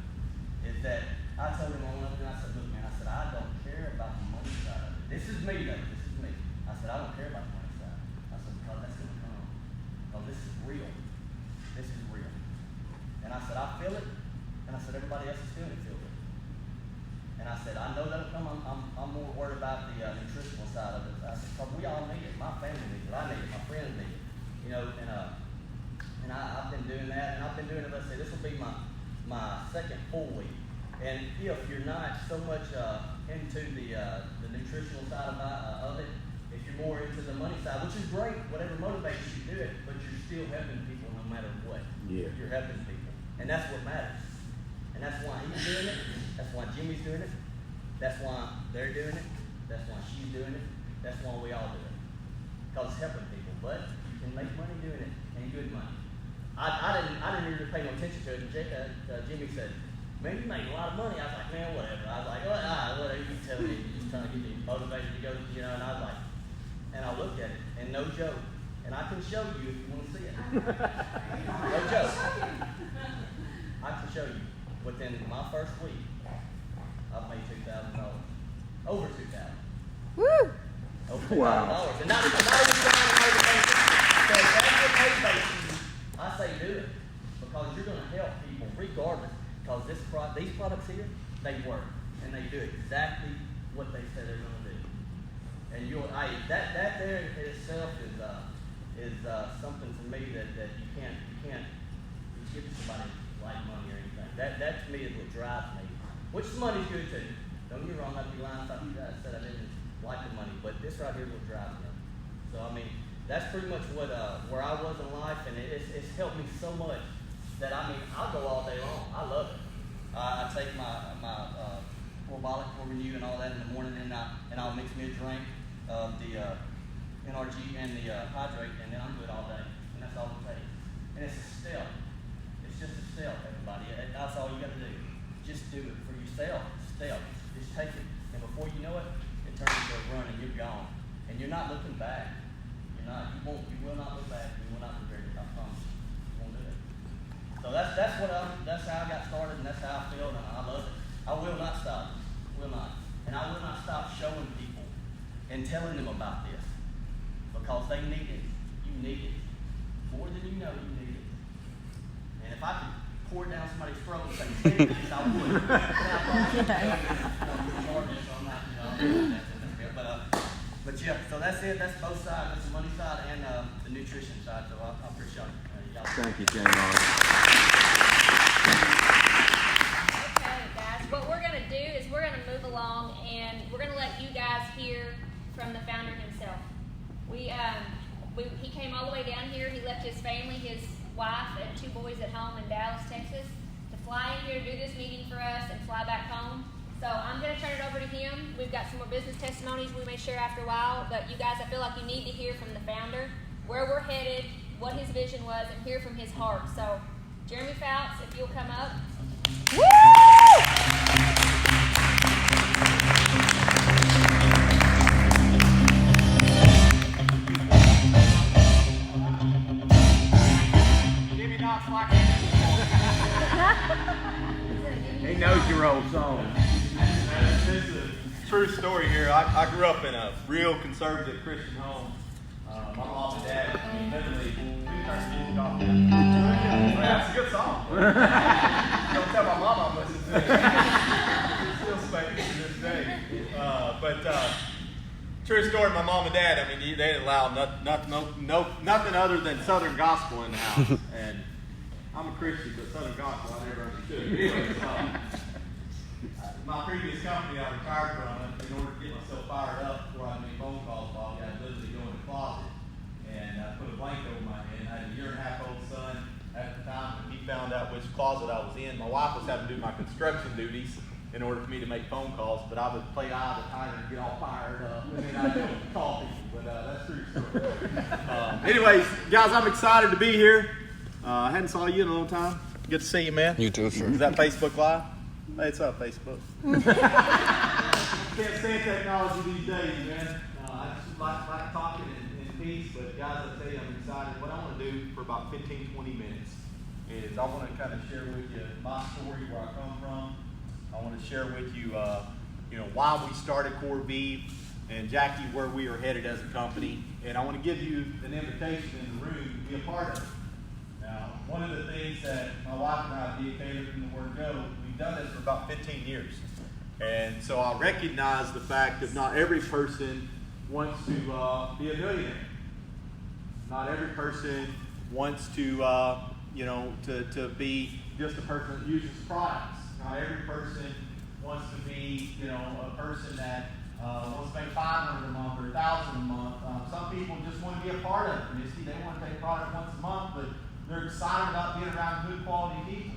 is that I told him on up, and I said, look, man, I don't care about the money side of it. This is me, though. This is me. I said, I don't care about the money side. I said, because that's going to come. Because this is real. This is real. And I said, I feel it, and I said, everybody else is feeling it, feel it. And I said, I know that'll come. I'm more worried about the nutritional side of it. I said, because we all need it. My family needs it. I need it. My friends need it. And I've been doing that, and I've been doing it. Let's say this will be my second full week. And if you're not so much into the nutritional side of it, if you're more into the money side, which is great, whatever motivates you to do it, but you're still helping people no matter what.
Yeah.
You're helping people. And that's what matters. And that's why he's doing it. That's why Jimmy's doing it. That's why they're doing it. That's why she's doing it. That's why we all do it. Because it's helping people. But you can make money doing it, and good money. I didn't really pay no attention to it. Jimmy said, man, you make a lot of money. I was like, man, whatever. I was like, whatever you can tell me. You're just trying to get me motivated to go, and I was like, and I looked at it, and no joke. And I can show you if you want to see it. No joke. I can show you. Within my first week, I've made $2,000. Over $2,000.
Woo!
Over $2,000.
Wow.
And not even trying to motivate you. So if that's what motivates you, I say do it. Because you're going to help people regardless. Because these products here, they work. And they do exactly what they say they're going to do. And that there in itself is something to me that you can't give somebody like money or anything. That to me is what drives me. Which money's good too. Don't get me wrong, I'd be lying if you guys said I didn't like the money, but this right here is what drives me. So I mean, that's pretty much what where I was in life, and it's helped me so much that I mean I'll go all day long. I love it. I take my Bolic for renew and all that in the morning, and I'll mix me a drink of the NRG and the hydrate, and then I'm good all day. And that's all it takes. And it's a step. It's just a step, everybody. That's all you got to do. Just do it for yourself. Step. Just take it, and before you know it, it turns into a run, and you're gone. And you're not looking back. You're not. You won't. You will not look back. You will not regret it. I promise you. You won't do it. So that's how I got started, and that's how I feel, and I love it. I will not stop. Will not. And I will not stop showing people and telling them about this because they need it. You need it more than you know. You need it. And if I could pour it down somebody's throat and say, "Take this," I would. But yeah, so that's it. That's both sides. That's the money side and the nutrition side. So I appreciate it.
Thank you, Jamie.
Okay, guys, what we're going to do is we're going to move along, and we're going to let you guys hear from the founder himself. He came all the way down here. He left his family, his wife, and 2 boys at home in Dallas, Texas, to fly in here to do this meeting for us and fly back home. So I'm going to turn it over to him. We've got some more business testimonies we may share after a while, but you guys, I feel like you need to hear from the founder, where we're headed, what his vision was, and hear from his heart. So Jeremy Fouts, if you'll come up.
Woo!
Jimmy knocks like
He knows your old song.
This is a true story here. I grew up in a real conservative Christian home. My mom and dad, literally, we turned music off. That's a good song. Don't tell my mom I'm listening to it. It's still spanking to this day. But true story, my mom and dad, I mean, they didn't allow nothing other than Southern gospel in the house. And I'm a Christian, but Southern gospel, I never understood. Anyway, my previous company, I retired from it. In order to get myself fired up before I made phone calls, Bobby, I'd literally go in the closet and put a blanket over my head. I had a 1.5-year-old son at the time, and he found out which closet I was in. My wife was having to do my construction duties in order for me to make phone calls, but I would play eye of the tiger and get all fired up, and then I'd go call people. But that's true story. Anyways, guys, I'm excited to be here. I hadn't saw you in a long time. Good to see you, man.
You too, sir.
Is that Facebook Live? Hey, it's up, Facebook. Can't stand technology these days, man. I just like talking in peace, but guys, I tell you, I'm excited. What I want to do for about 15, 20 minutes is I want to kind of share with you my story, where I come from. I want to share with you, why we started CorVive, and Jackie, where we are headed as a company. And I want to give you an invitation in the room to be a part of it. Now, one of the things that my wife and I did, Caleb, from the word go, we've done this for about 15 years. And so I recognize the fact that not every person wants to be a millionaire. Not every person wants to, to be just a person that uses products. Not every person wants to be, a person that wants to make 500 a month or 1,000 a month. Some people just want to be a part of it. They want to take product once a month, but they're excited about being around good quality people.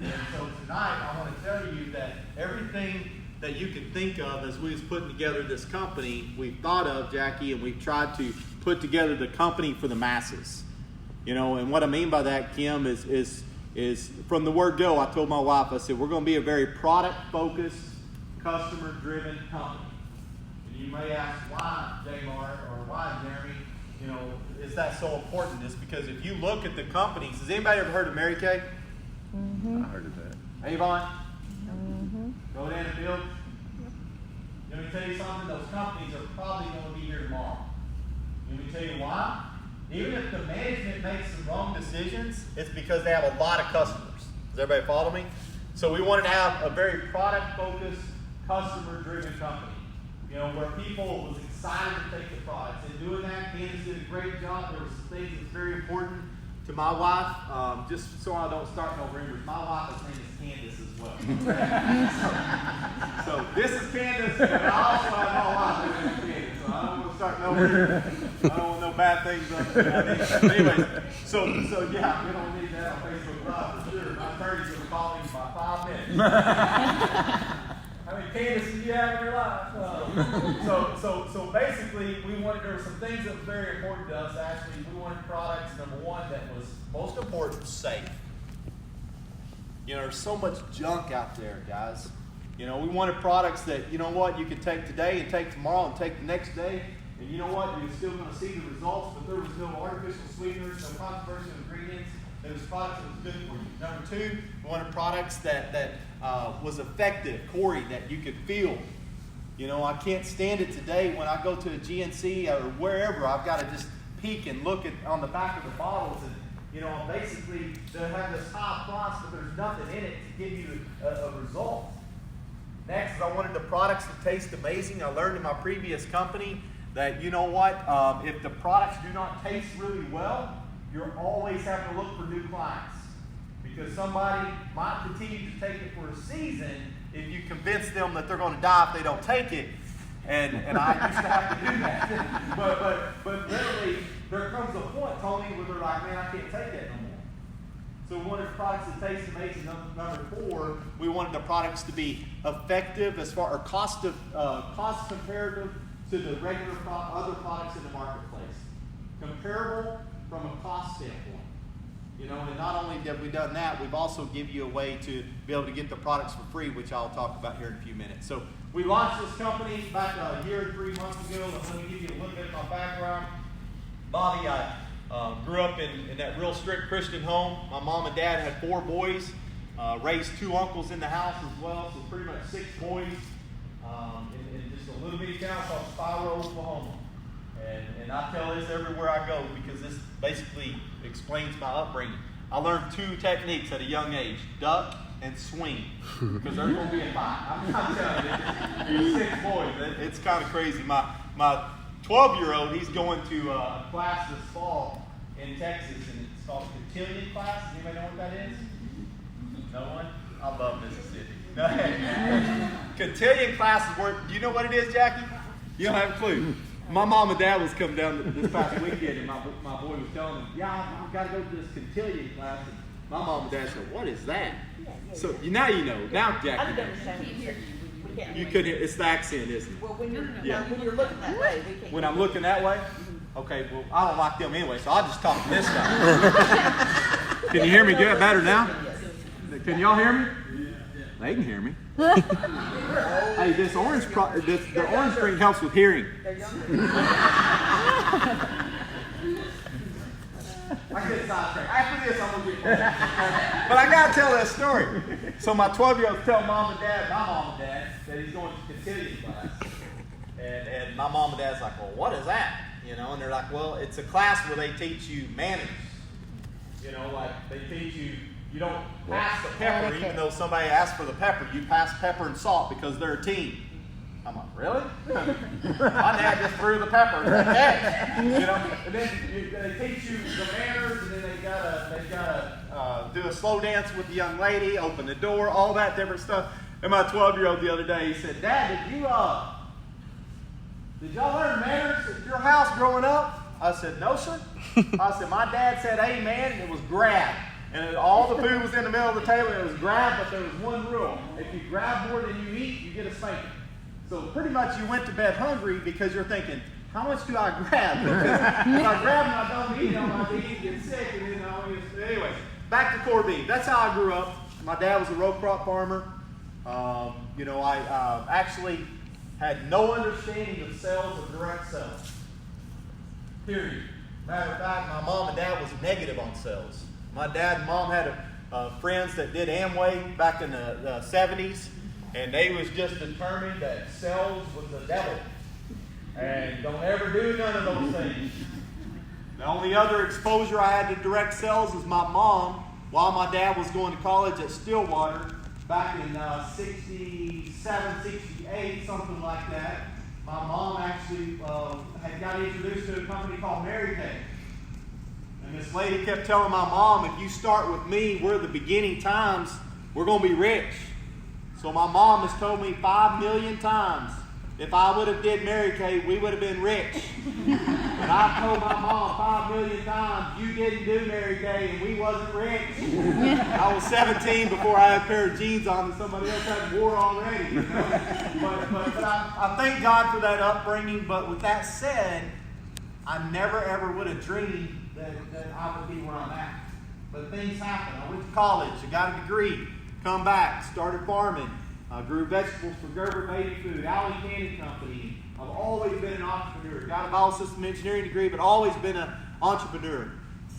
And so tonight, I want to tell you that everything that you can think of as we was putting together this company, we've thought of, Jackie, and we've tried to put together the company for the masses. And what I mean by that, Kim, is from the word go, I told my wife, I said, we're going to be a very product-focused, customer-driven company. And you may ask, why, J-Mart, or why, Jeremy, is that so important? It's because if you look at the companies, has anybody ever heard of Mary Kay?
I heard of that.
Avon? Rodan and Field? Let me tell you something, those companies are probably going to be here tomorrow. Let me tell you why. Even if the management makes some wrong decisions, it's because they have a lot of customers. Does everybody follow me? So we wanted to have a very product-focused, customer-driven company. Where people was excited to take the products. And doing that, Candace did a great job. There were some things that's very important to my wife. Just so I don't start no rumors, my wife's name is Candace as well. so this is Candace, but I also have my wife's name is Candace. So I don't want to start no rumors. I don't want no bad things on Anyways, so yeah, we don't need that on Facebook Live for sure. My attorney's going to call me in about 5 minutes. How many Candace do you have in your life? So basically, there were some things that were very important to us. Actually, we wanted products, number one, that was most important, safe. There's so much junk out there, guys. We wanted products that, you can take today and take tomorrow and take the next day. And you know what? You're still going to see the results, but there was no artificial sweeteners, no controversial ingredients. There was products that was good for you. Number two, we wanted products that was effective, Corey, that you could feel. I can't stand it today when I go to a GNC or wherever. I've got to just peek and look on the back of the bottles, and basically they have this high price, but there's nothing in it to give you a result. Next, I wanted the products to taste amazing. I learned in my previous company that if the products do not taste really well, you're always having to look for new clients. Because somebody might continue to take it for a season if you convince them that they're going to die if they don't take it. And I used to have to do that. but literally, there comes a point, Tony, where they're like, man, I can't take that no more. So we wanted products to taste amazing. Number four, we wanted the products to be effective as far as cost comparative to the regular other products in the marketplace. Comparable from a cost standpoint. And not only have we done that, we've also given you a way to be able to get the products for free, which I'll talk about here in a few minutes. So we launched this company back a year and 3 months ago. Let me give you a little bit of my background. Bobby, I grew up in that real strict Christian home. My mom and dad had 4 boys, raised 2 uncles in the house as well, so pretty much 6 boys in just a little bitty town called Spiro, Oklahoma. And I tell this everywhere I go because this basically explains my upbringing. I learned 2 techniques at a young age, duck and swing, because there's going to be a fight. I'm telling you, 6 boys. It's kind of crazy. My 12-year-old, he's going to a class this fall in Texas, and it's called Keto class. Anybody know what that is? No one? I love Mississippi. Cotillion class is where, do you know what it is, Jackie? You don't have a clue. My mom and dad was coming down this past weekend, and my boy was telling them, yeah, I've got to go to this cotillion class. And my mom and dad said, what is that? So now you know. Now, Jackie. You couldn't. It's the accent, isn't it?
Well, when you're looking that way, we can't.
When I'm looking that way? Okay, well, I don't like them anyway, so I'll just talk to this guy. Can you hear me good better now? Can y'all hear me? They can hear me. Hey, the orange drink helps with hearing. I get sidetracked. After this, I'm going to get more. But I got to tell that story. So my 12-year-old telling my mom and dad, that he's going to cotillion class. And my mom and dad's like, well, what is that? And they're like, well, it's a class where they teach you manners. Like they teach you, you don't pass the pepper, even though somebody asked for the pepper. You pass pepper and salt because they're a team. I'm like, really? My dad just threw the pepper. Hey, and then they teach you the manners, and then they gotta do a slow dance with the young lady, open the door, all that different stuff. And my 12-year-old the other day, he said, Dad, did you did y'all learn manners at your house growing up? I said, no, sir. I said, my dad said amen, and it was grab. And all the food was in the middle of the table, and it was grab, but there was one rule. If you grab more than you eat, you get a spanking. So pretty much you went to bed hungry because you're thinking, how much do I grab? Because if I grab and I don't eat, I might eat, get sick, and then I don't get. Anyway, back to CorVive. That's how I grew up. My dad was a row crop farmer. I actually had no understanding of sales or direct sales. Period. Matter of fact, my mom and dad was negative on sales. My dad and mom had friends that did Amway back in the 70s, and they was just determined that sales was the devil. And don't ever do none of those things. The only other exposure I had to direct sales was my mom while my dad was going to college at Stillwater back in 67, 68, something like that. My mom actually had got introduced to a company called Mary Kay. And this lady kept telling my mom, if you start with me, we're the beginning times, we're going to be rich. So my mom has told me 5 million times, if I would have did Mary Kay, we would have been rich. And I told my mom 5 million times, you didn't do Mary Kay and we wasn't rich. I was 17 before I had a pair of jeans on that somebody else had wore already. You know? But I thank God for that upbringing. But with that said, I never ever would have dreamed that I would be where I'm at. But things happen. I went to college, I got a degree, come back, started farming. I grew vegetables for Gerber Baby Food, Alley Candy Company. I've always been an entrepreneur. Got a biosystem engineering degree, but always been an entrepreneur.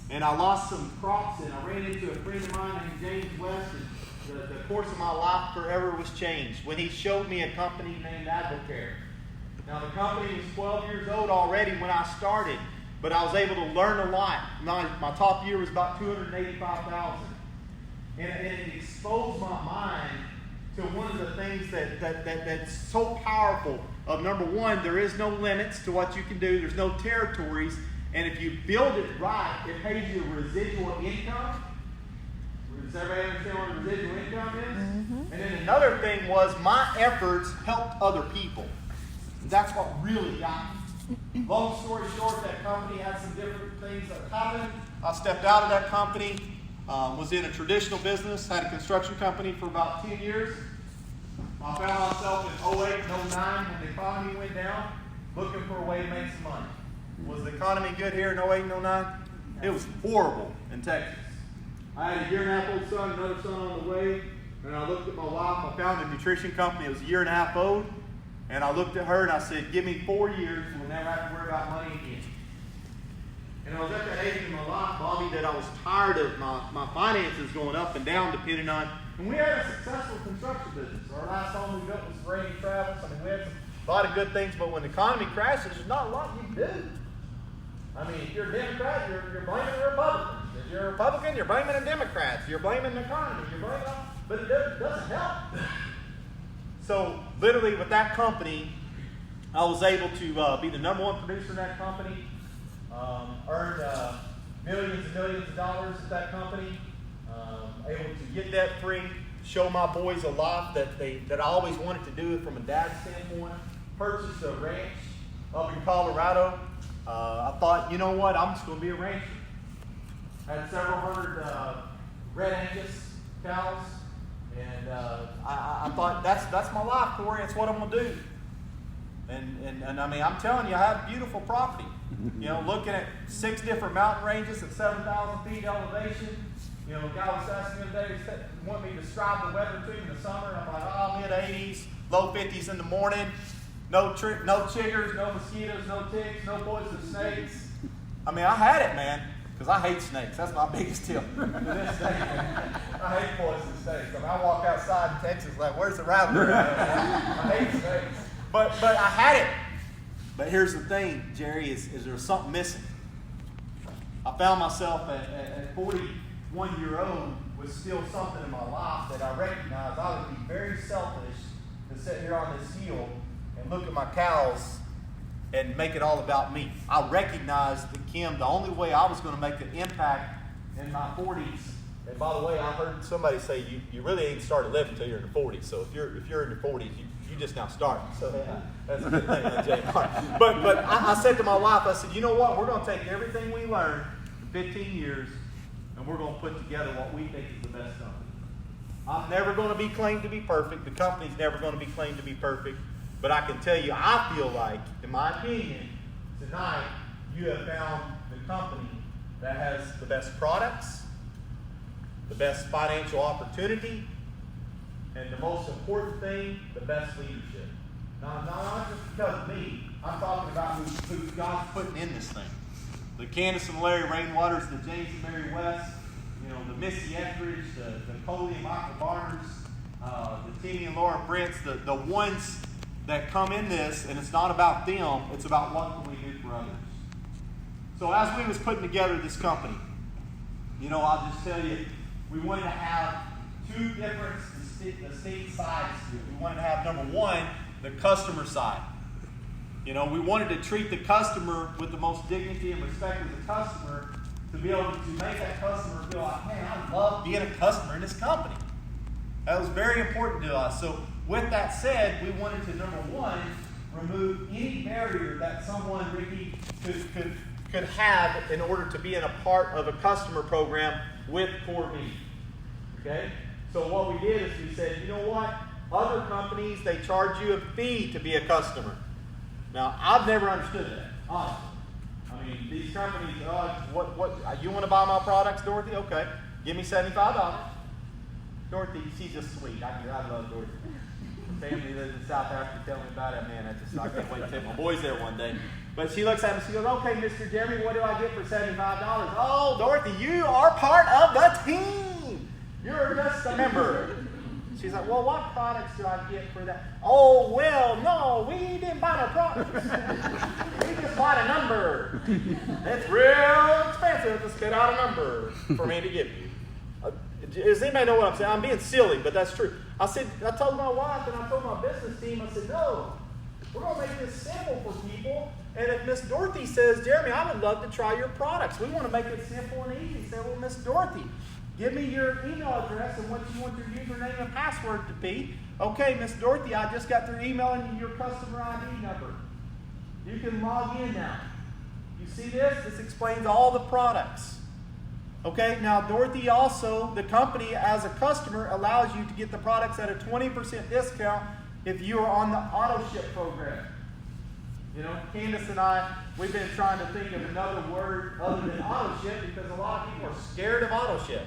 And I lost some crops, and I ran into a friend of mine named James West, and the course of my life forever was changed when he showed me a company named Advocare. Now, the company was 12 years old already when I started, but I was able to learn a lot. My top year was about $285,000. And it exposed my mind to one of the things that's so powerful of, number one, there is no limits to what you can do. There's no territories. And if you build it right, it pays you a residual income. Does everybody understand what a residual income is? Mm-hmm. And then another thing was my efforts helped other people. That's what really got me. Long story short, that company had some different things that happened. I stepped out of that company. Was in a traditional business, had a construction company for about 10 years. I found myself in 08 and 09 when the economy went down, looking for a way to make some money. Was the economy good here in 08 and 09? It was horrible in Texas. I had a 1.5-year-old son, another son on the way, and I looked at my wife. I found a nutrition company. It was 1.5 years old, and I looked at her and I said, give me 4 years and we'll never have to worry about money again. And I was at that age in my life, Bobby, that I was tired of my finances going up and down depending on, and we had a successful construction business. Our last home we built was Brady Travis. I mean, we had a lot of good things, but when the economy crashes, there's not a lot you can do. I mean, if you're a Democrat, you're blaming the Republicans. If you're a Republican, you're blaming the Democrats. You're blaming the economy. You're blaming but it doesn't help. So, literally with that company, I was able to be the #1 producer in that company. Earned millions and millions of dollars at that company. Able to get debt free, show my boys a life that I always wanted to do from a dad's standpoint. Purchased a ranch up in Colorado. I thought, you know what, I'm just going to be a rancher. Had several hundred red Angus cows, and I thought that's my life, Corey. That's what I'm going to do. And I mean, I'm telling you, I have beautiful property. You know, looking at 6 different mountain ranges at 7,000 feet elevation. You know, a guy was asking me today, he wanted me to describe the weather to him in the summer. And I'm like, mid-80s, low 50s in the morning. No chiggers, no mosquitoes, no ticks, no poisonous snakes. I mean, I had it, man, because I hate snakes. That's my biggest tip to this day. I hate poisonous snakes. I mean, I walk outside in Texas like, where's the rattler? I hate snakes. But I had it. But here's the thing, Jerry, is there something missing? I found myself at 41 years old with still something in my life that I recognized I would be very selfish to sit here on this hill and look at my cows and make it all about me. I recognized that, Kim, the only way I was going to make an impact in my 40s, and by the way, I heard somebody say you really ain't started living until you're in your 40s. So if you're in your 40s, You just now started, so that's a good thing, JR. But I said to my wife, I said, you know what? We're going to take everything we learned in 15 years, and we're going to put together what we think is the best company. I'm never going to be claimed to be perfect. The company's never going to be claimed to be perfect. But I can tell you, I feel like, in my opinion, tonight, you have found the company that has the best products, the best financial opportunity, and the most important thing, the best leadership. Now, not just because of me. I'm talking about who God's putting in this thing. The Candace and Larry Rainwaters, the James and Mary West, the Missy Etheridge, the Coley and Michael Barnes, the Timmy and Laura Brents, the ones that come in this, and it's not about them, it's about what can we do for others. So as we was putting together this company, I'll just tell you, we wanted to have two different distinct sides to it. We wanted to have, number one, the customer side. We wanted to treat the customer with the most dignity and respect as a customer, to be able to make that customer feel like, man, I love being a customer in this company. That was very important to us. So with that said, we wanted to, number one, remove any barrier that someone, Ricky, could have in order to be in a part of a customer program with CorVive. Okay? So what we did is we said, you know what? Other companies, they charge you a fee to be a customer. Now, I've never understood that, honestly. I mean, these companies, what you want to buy my products, Dorothy? Okay, give me $75. Dorothy, she's just sweet. I love Dorothy. Her family lives in South Africa. Tell me about it, man. I can't wait to take my boys there one day. But she looks at me, she goes, okay, Mr. Jeremy, what do I get for $75? Oh, Dorothy, you are part of the team. You're just a member. She's like, well, what products do I get for that? Oh, well, no, we didn't buy no products. We just bought a number. It's real expensive to spit out a number for me to give you. Does anybody know what I'm saying? I'm being silly, but that's true. I told my wife and I told my business team, I said, no, we're going to make this simple for people. And if Miss Dorothy says, Jeremy, I would love to try your products. We want to make it simple and easy. Say, well, Miss Dorothy, give me your email address and what you want your username and password to be. Okay, Miss Dorothy, I just got through emailing you your customer ID number. You can log in now. You see this? This explains all the products. Okay, now Dorothy also, the company as a customer, allows you to get the products at a 20% discount if you are on the auto ship program. Candace and I, we've been trying to think of another word other than auto ship because a lot of people are scared of auto ship.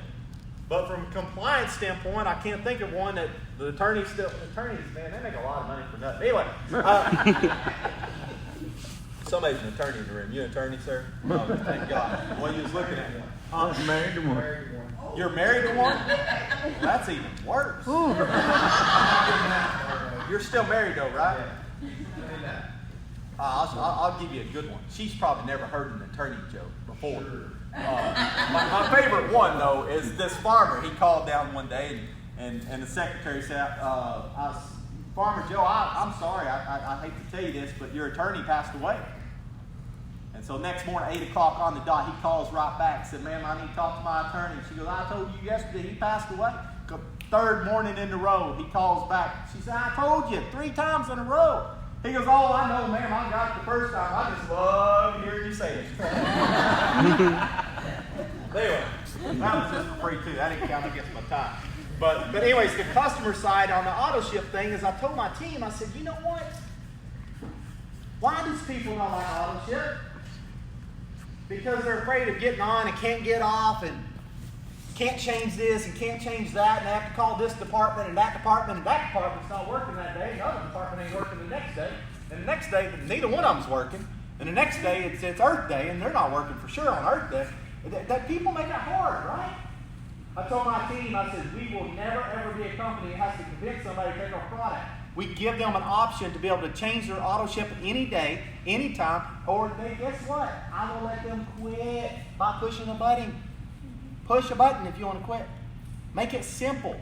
But from a compliance standpoint, I can't think of one that the attorneys, man, they make a lot of money for nothing. Anyway, somebody's an attorney in the room. You an attorney, sir? Oh, thank God. Well, you was looking at me.
I'm married to one.
You're married to one? Well, that's even worse. You're still married though, right? I'll give you a good one. She's probably never heard an attorney joke before. My favorite one, though, is this farmer. He called down one day, and the secretary said, Farmer Joe, I'm sorry, I hate to tell you this, but your attorney passed away. And so next morning, 8 o'clock on the dot, he calls right back and said, ma'am, I need to talk to my attorney. She goes, I told you yesterday he passed away. Third morning in a row, he calls back. She said, I told you 3 times in a row. He goes, oh, I know, ma'am, I got it the first time. I just love hearing you say it. Anyway, that was just for free, too. That didn't count against my time. But anyways, the customer side on the auto ship thing is I told my team, I said, you know what? Why do people not like auto ship? Because they're afraid of getting on and can't get off and can't change this and can't change that, and they have to call this department and that department's not working that day, and the other department ain't working the next day, and the next day neither one of them's working, and the next day it's Earth Day and they're not working for sure on Earth Day. That people make it hard, right? I told my team, I said, we will never ever be a company that has to convince somebody to take our product. We give them an option to be able to change their auto ship any day, anytime, or guess what? I will let them quit by pushing a button. Push a button if you want to quit. Make it simple.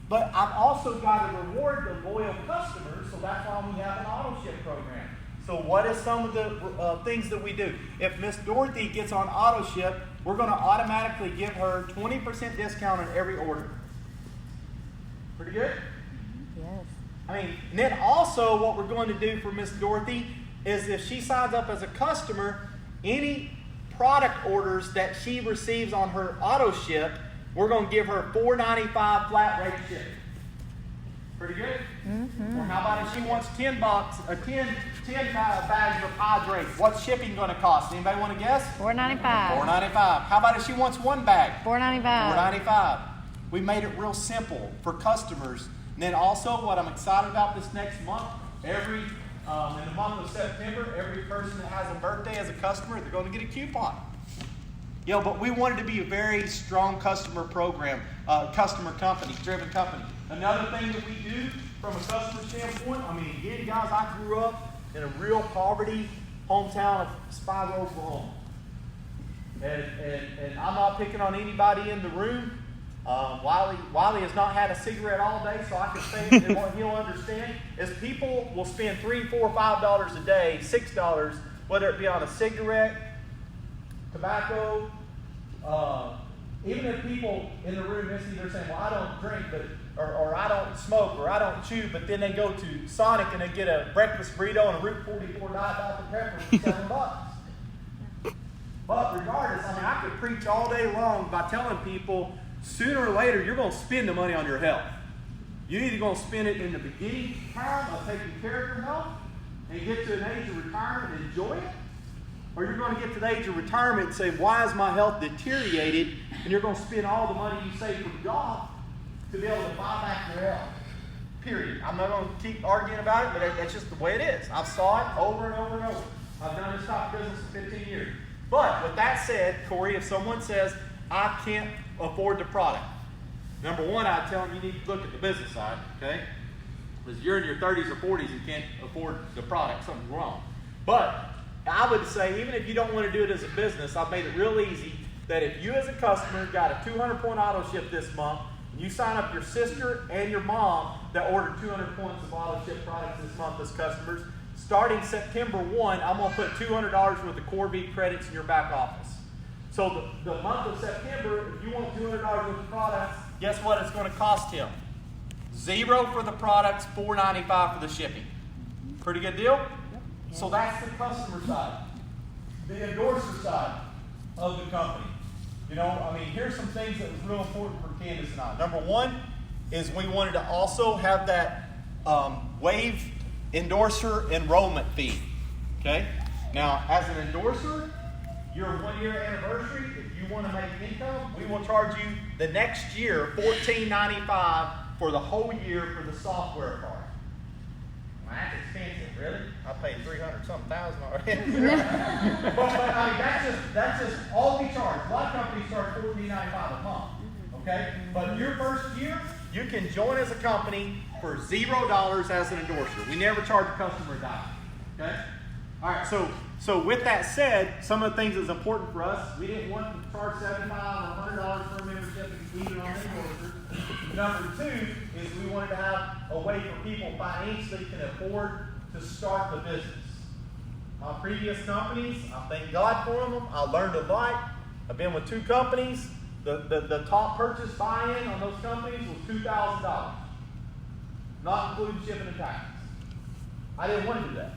But I've also got to reward the loyal customers, so that's why we have an auto ship program. So what is some of the things that we do? If Miss Dorothy gets on auto ship, we're going to automatically give her 20% discount on every order. Pretty good?
Yes.
And then also what we're going to do for Miss Dorothy is if she signs up as a customer, any product orders that she receives on her auto ship, we're going to give her $4.95 flat rate shipping. Pretty good? Mm-hmm. Or how about if she wants 10 bags of hydrate? What's shipping going to cost? Anybody want to guess?
$4.95.
$4.95. How about if she wants one bag?
$4.95.
$4.95. We made it real simple for customers. And then also what I'm excited about this next month, in the month of September, every person that has a birthday as a customer, they're going to get a coupon. But we wanted to be a very strong customer program, customer company, driven company. Another thing that we do from a customer standpoint, again, guys, I grew up in a real poverty hometown of Spiro, Oklahoma. And I'm not picking on anybody in the room. Wiley has not had a cigarette all day, so I can say that what he'll understand is people will spend $3, $4, $5 a day, $6, whether it be on a cigarette, tobacco. Even if people in the room, they're saying, well, I don't drink, or I don't smoke, or I don't chew, but then they go to Sonic and they get a breakfast burrito and a Route 44 Diet Dr. Pepper for $7. But regardless, I could preach all day long by telling people, sooner or later, you're going to spend the money on your health. You're either going to spend it in the beginning time of taking care of your health and get to an age of retirement and enjoy it, or you're going to get to the age of retirement and say, why is my health deteriorated? And you're going to spend all the money you save from God to be able to buy back your health. Period. I'm not going to keep arguing about it, but that's just the way it is. I've saw it over and over and over. I've done this stock business for 15 years. But with that said, Corey, if someone says, I can't afford the product, number one, I tell them you need to look at the business side, okay? Because you're in your 30s or 40s and can't afford the product, something's wrong. But I would say, even if you don't want to do it as a business, I've made it real easy that if you as a customer got a 200-point auto ship this month, and you sign up your sister and your mom that ordered 200 points of auto ship products this month as customers, starting September 1, I'm going to put $200 worth of CorVive credits in your back office. So the month of September, if you want $200 worth of products, guess what it's going to cost him? $0 for the products, $4.95 for the shipping. Pretty good deal? So that's the customer side. The endorser side of the company. Here's some things that was real important for Candace and I. Number one is we wanted to also have that waive endorser enrollment fee. Okay? Now, as an endorser, your 1-year anniversary, if you want to make income, we will charge you the next year $14.95 for the whole year for the software part. Well, that's expensive, really. I paid $300-something already. but that's just all we charge. A lot of companies charge $14.95 a month. Okay? But your first year, you can join as a company for $0 as an endorser. We never charge a customer a dime. Okay? All right, so with that said, some of the things that's important for us, we didn't want to charge $75 or $100 for a membership even on endorser. Number two is we wanted to have a way for people financially can afford to start the business. My previous companies, I thank God for them. I learned a lot. I've been with 2 companies. The top purchase buy-in on those companies was $2,000, not including shipping and taxes. I didn't want to do that.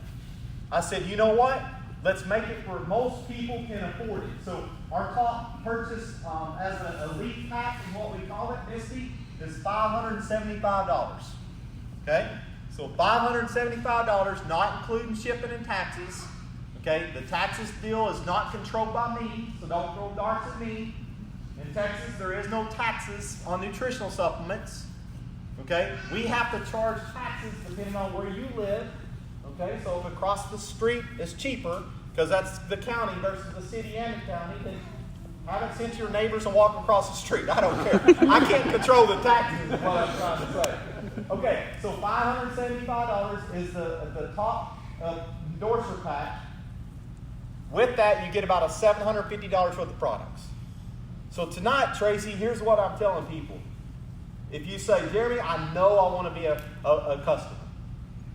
I said, you know what? Let's make it where most people can afford it. So our top purchase as an elite pack is what we call it, Misty, is $575. Okay? So $575, not including shipping and taxes. Okay? The taxes deal is not controlled by me, so don't throw darts at me. In Texas, there is no taxes on nutritional supplements. Okay? We have to charge taxes depending on where you live. Okay? So if across the street is cheaper, because that's the county versus the city and the county, then have it sent to your neighbors and walk across the street. I don't care. I can't control the taxes is what I'm trying to say. Okay, so $575 is the top endorser pack. With that, you get about a $750 worth of products. So tonight, Tracy, here's what I'm telling people. If you say, Jeremy, I know I want to be a customer.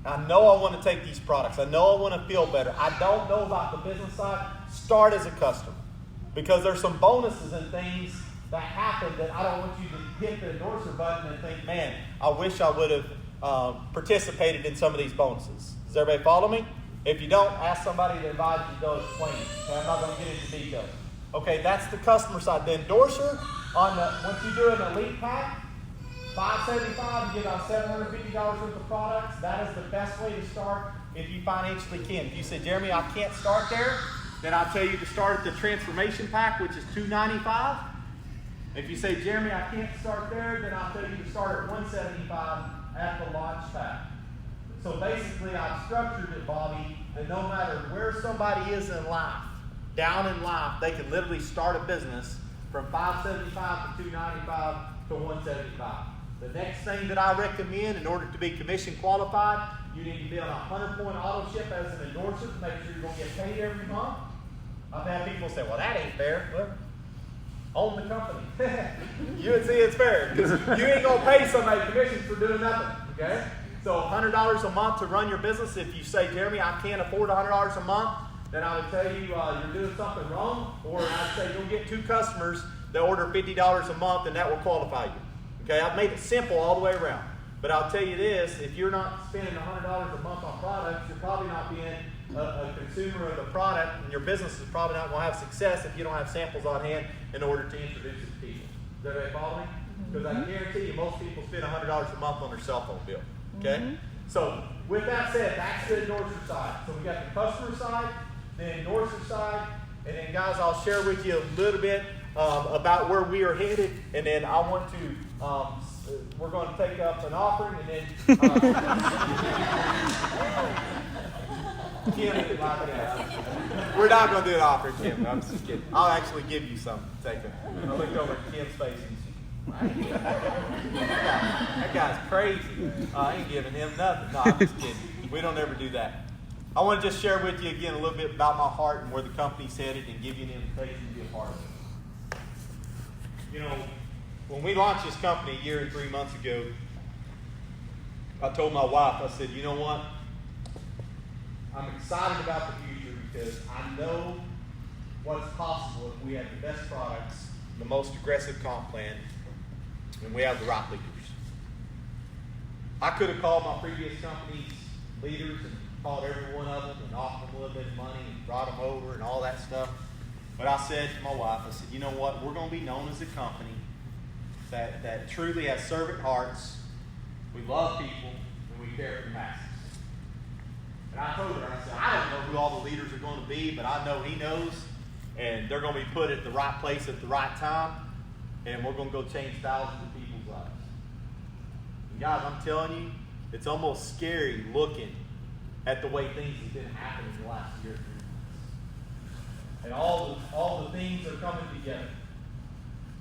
I know I want to take these products. I know I want to feel better. I don't know about the business side. Start as a customer. Because there's some bonuses and things that happen that I don't want you to hit the endorser button and think, man, I wish I would have participated in some of these bonuses. Does everybody follow me? If you don't, ask somebody that invited you to go explain it. Okay, I'm not going to get into details. Okay, that's the customer side. The endorser, once you do an elite pack, $575, you get about $750 worth of products. That is the best way to start if you financially can. If you say, Jeremy, I can't start there, then I'll tell you to start at the transformation pack, which is $295. If you say, Jeremy, I can't start there, then I'll tell you to start at $175 at the launch pack. So basically, I've structured it, Bobby, that no matter where somebody is in life, down in life, they can literally start a business from $575 to $295 to $175. The next thing that I recommend in order to be commission qualified, you need to be on a 100-point auto ship as an endorser to make sure you're going to get paid every month. I've had people say, well, that ain't fair. Well, own the company. You would see it's fair because you ain't going to pay somebody commissions for doing nothing, okay? So $100 a month to run your business. If you say, Jeremy, I can't afford $100 a month, then I would tell you you're doing something wrong. Or I'd say go get 2 customers that order $50 a month and that will qualify you. Okay, I've made it simple all the way around. But I'll tell you this, if you're not spending $100 a month on products, you're probably not being a consumer of the product, and your business is probably not going to have success if you don't have samples on hand in order to introduce it to people. Does everybody follow me? Because I guarantee you most people spend $100 a month on their cell phone bill. Okay? So with that said, that's the endorser side. So we got the customer side, the endorser side, and then guys, I'll share with you a little bit about where we are headed, and then I want to, we're going to take up an offering, and then Kim, we're not going to do an offering, Kim. I'm just kidding. I'll actually give you something. Take it. I looked over at Kim's face and she, that guy's crazy. I ain't giving him nothing. No, I'm just kidding. We don't ever do that. I want to just share with you again a little bit about my heart and where the company's headed and give you an invitation to be a part of it. You know, when we launched this company a year and 3 months ago, I told my wife, I said, you know what? I'm excited about the future because I know what's possible if we have the best products, the most aggressive comp plan, and we have the right leaders. I could have called my previous company's leaders and called every one of them and offered them a little bit of money and brought them over and all that stuff. But I said to my wife, I said, you know what? We're going to be known as a company that truly has servant hearts. We love people and we care for the masses. And I told her, I said, I don't know who all the leaders are going to be, but I know he knows. And they're going to be put at the right place at the right time. And we're going to go change thousands of people's lives. And guys, I'm telling you, it's almost scary looking at the way things have been happening in the last year. And all the things are coming together.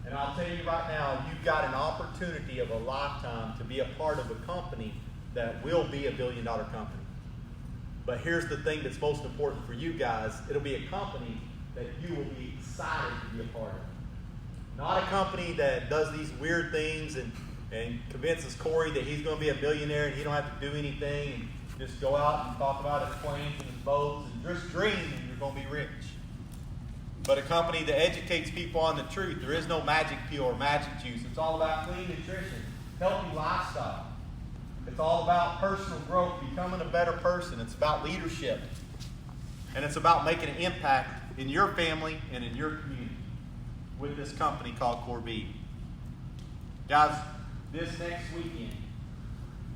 And I'll tell you right now, you've got an opportunity of a lifetime to be a part of a company that will be $1 billion company. But here's the thing that's most important for you guys. It'll be a company that you will be excited to be a part of. Not a company that does these weird things and convinces Corey that he's going to be a millionaire and he don't have to do anything and just go out and talk about his planes and his boats and just dream and you're going to be rich. But a company that educates people on the truth. There is no magic pill or magic juice. It's all about clean nutrition, healthy lifestyle. It's all about personal growth, becoming a better person. It's about leadership. And it's about making an impact in your family and in your community with this company called CorVive. Guys, this next weekend,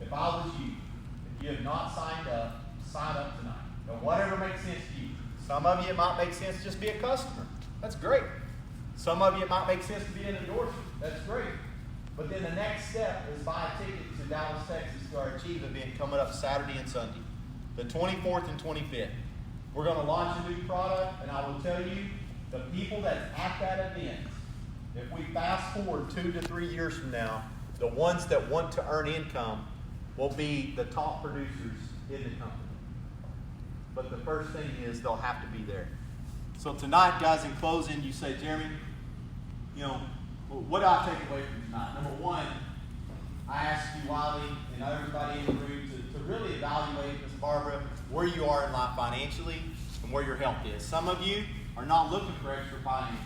if I was you, if you have not signed up, sign up tonight. Now, whatever makes sense to you. Some of you, it might make sense to just be a customer. That's great. Some of you, it might make sense to be an endorser. That's great. But then the next step is buy a ticket to Dallas, Texas to our Achieve event coming up Saturday and Sunday, the 24th and 25th. We're going to launch a new product, and I will tell you, the people that's at that event, if we fast forward 2 to 3 years from now, the ones that want to earn income will be the top producers in the company. But the first thing is they'll have to be there. So tonight, guys, in closing, you say, Jeremy, you know, what do I take away from tonight? Number one, I ask you, Wiley, and everybody in the room to really evaluate, Ms. Barbara, where you are in life financially and where your health is. Some of you are not looking for extra finances.